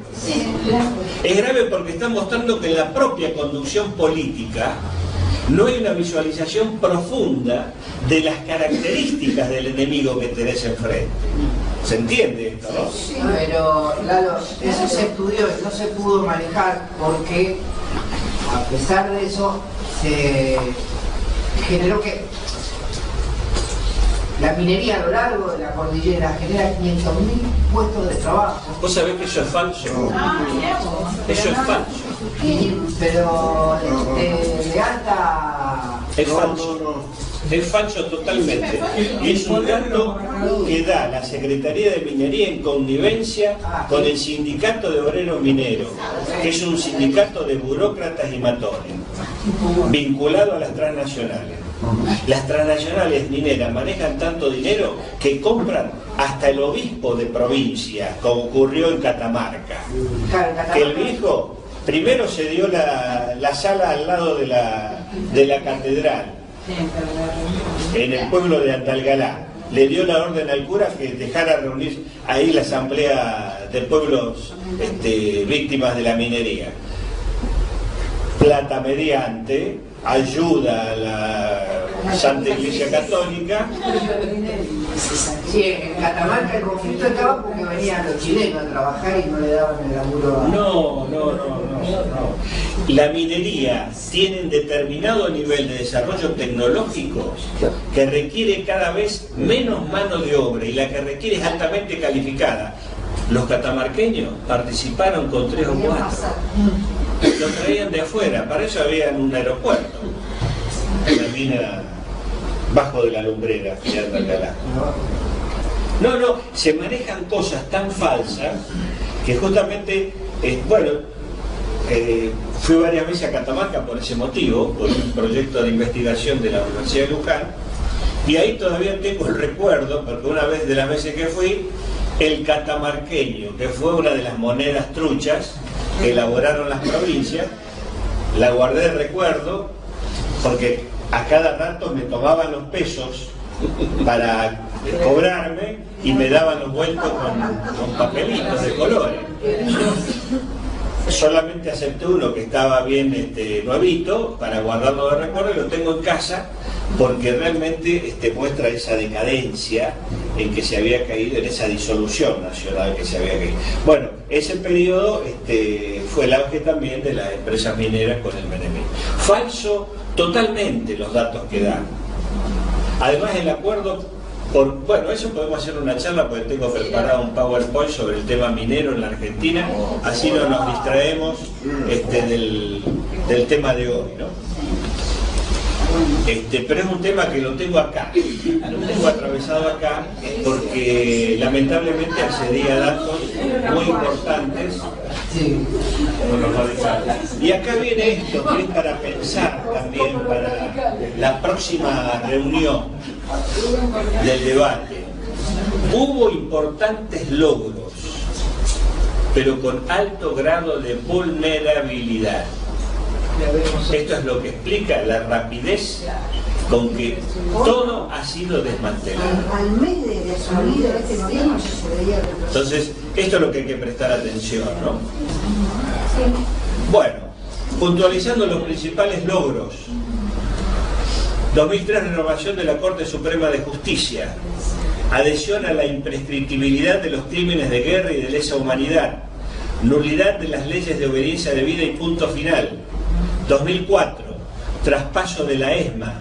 Es grave porque está mostrando que en la propia conducción política no hay una visualización profunda de las características del enemigo que tenés enfrente. ¿Se entiende esto, no? Sí, pero Lalo, eso se estudió y no se pudo manejar porque a pesar de eso se generó que la minería a lo largo de la cordillera genera 500.000 puestos de trabajo. Vos sabés que eso es falso. Eso es falso. Pero de alta... Es falso. Es falso totalmente. Es un dato que da la Secretaría de Minería en connivencia con el Sindicato de Obreros Mineros, que es un sindicato de burócratas y matones, vinculado a las transnacionales. Las transnacionales mineras manejan tanto dinero que compran hasta el obispo de provincia, como ocurrió en Catamarca. Que el viejo primero se dio la sala al lado de la catedral, en el pueblo de Andalgalá. Le dio la orden al cura que dejara reunir ahí la asamblea de pueblos víctimas de la minería. Plata mediante, ayuda a la Santa Iglesia Católica. Sí, en Catamarca el conflicto estaba porque venían los chilenos a trabajar y no le daban el laburo. No. La minería tiene un determinado nivel de desarrollo tecnológico que requiere cada vez menos mano de obra y la que requiere es altamente calificada. Los catamarqueños participaron con 3 o 4. Lo traían de afuera, para eso había un aeropuerto, una mina bajo de la lumbrera, de Andalgalá. No, se manejan cosas tan falsas que justamente, fui varias veces a Catamarca por ese motivo, por un proyecto de investigación de la Universidad de Luján, y ahí todavía tengo el recuerdo, porque una vez de las veces que fui, el catamarqueño, que fue una de las monedas truchas que elaboraron las provincias, la guardé de recuerdo, porque a cada rato me tomaban los pesos para cobrarme y me daban los vueltos con papelitos de colores. Solamente acepté uno que estaba bien nuevito para guardarlo de recuerdo y lo tengo en casa porque realmente muestra esa decadencia en que se había caído, en esa disolución nacional que se había caído. Bueno, ese periodo fue el auge también de las empresas mineras con el menemismo. Falso totalmente los datos que dan. Además el acuerdo eso podemos hacer una charla porque tengo preparado un PowerPoint sobre el tema minero en la Argentina, así no nos distraemos del tema de hoy, ¿no? Pero es un tema que lo tengo acá, lo tengo atravesado acá porque lamentablemente accedí a datos muy importantes. Y acá viene esto que es para pensar también para la próxima reunión del debate. Hubo importantes logros, pero con alto grado de vulnerabilidad. Esto es lo que explica la rapidez con que todo ha sido desmantelado. Al mes de salida de este gobierno se veía. Entonces, esto es lo que hay que prestar atención, ¿no? Bueno, puntualizando los principales logros. 2003, renovación de la Corte Suprema de Justicia. Adhesión a la imprescriptibilidad de los crímenes de guerra y de lesa humanidad. Nulidad de las leyes de obediencia debida y punto final. 2004, traspaso de la ESMA.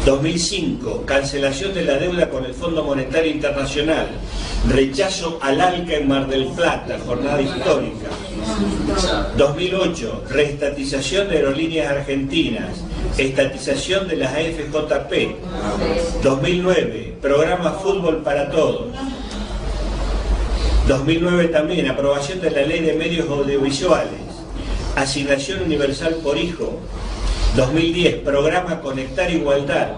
2005, cancelación de la deuda con el Fondo Monetario Internacional. Rechazo al ALCA en Mar del Plata, jornada histórica. 2008, reestatización de Aerolíneas Argentinas. Estatización de las AFJP. 2009, programa Fútbol para Todos. 2009 también, aprobación de la Ley de Medios Audiovisuales. Asignación universal por hijo. 2010, programa Conectar Igualdad.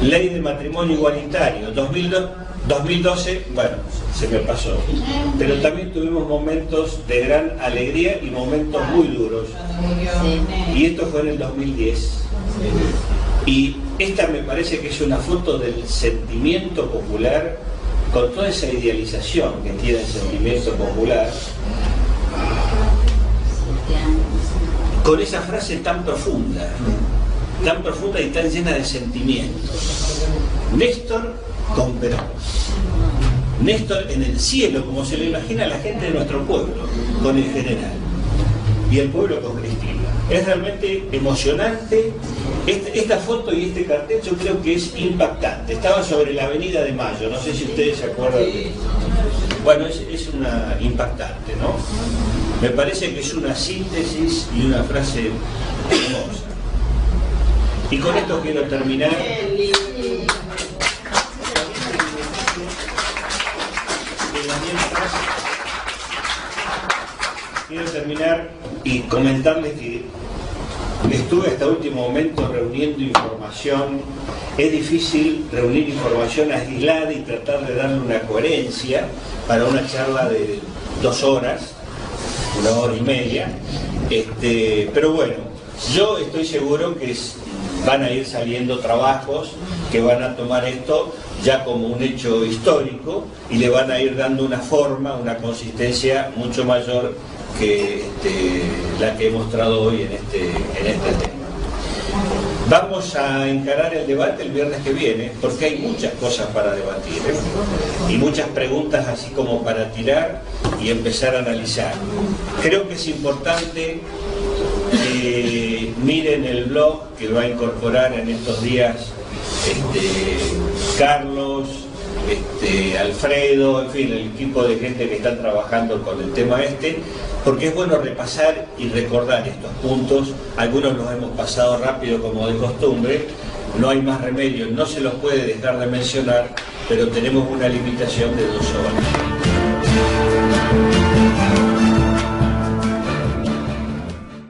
Ley de matrimonio igualitario. 2012, bueno, se me pasó. Pero también tuvimos momentos de gran alegría y momentos muy duros. Y esto fue en el 2010. Y esta me parece que es una foto del sentimiento popular, con toda esa idealización que tiene el sentimiento popular, con esa frase tan profunda y tan llena de sentimientos. Néstor con Perón. Néstor en el cielo, como se lo imagina la gente de nuestro pueblo, con el general, y el pueblo con Cristina. Es realmente emocionante. Esta foto y este cartel yo creo que es impactante. Estaba sobre la Avenida de Mayo, no sé si ustedes se acuerdan. Bueno, es una impactante, ¿no? Me parece que es una síntesis y una frase hermosa. Y con esto quiero terminar. Quiero terminar y comentarles que estuve hasta último momento reuniendo información. Es difícil reunir información aislada y tratar de darle una coherencia para una charla de 2 horas, 1 hora y media. Pero bueno, yo estoy seguro que van a ir saliendo trabajos que van a tomar esto ya como un hecho histórico y le van a ir dando una forma, una consistencia mucho mayor que la que he mostrado hoy en este tema. Vamos a encarar el debate el viernes que viene, porque hay muchas cosas para debatir, y muchas preguntas así como para tirar y empezar a analizar. Creo que es importante que miren el blog que va a incorporar en estos días Carlos, Alfredo, en fin, el equipo de gente que está trabajando con el tema porque es bueno repasar y recordar estos puntos. Algunos los hemos pasado rápido como de costumbre, no hay más remedio, no se los puede dejar de mencionar, pero tenemos una limitación de 2 horas.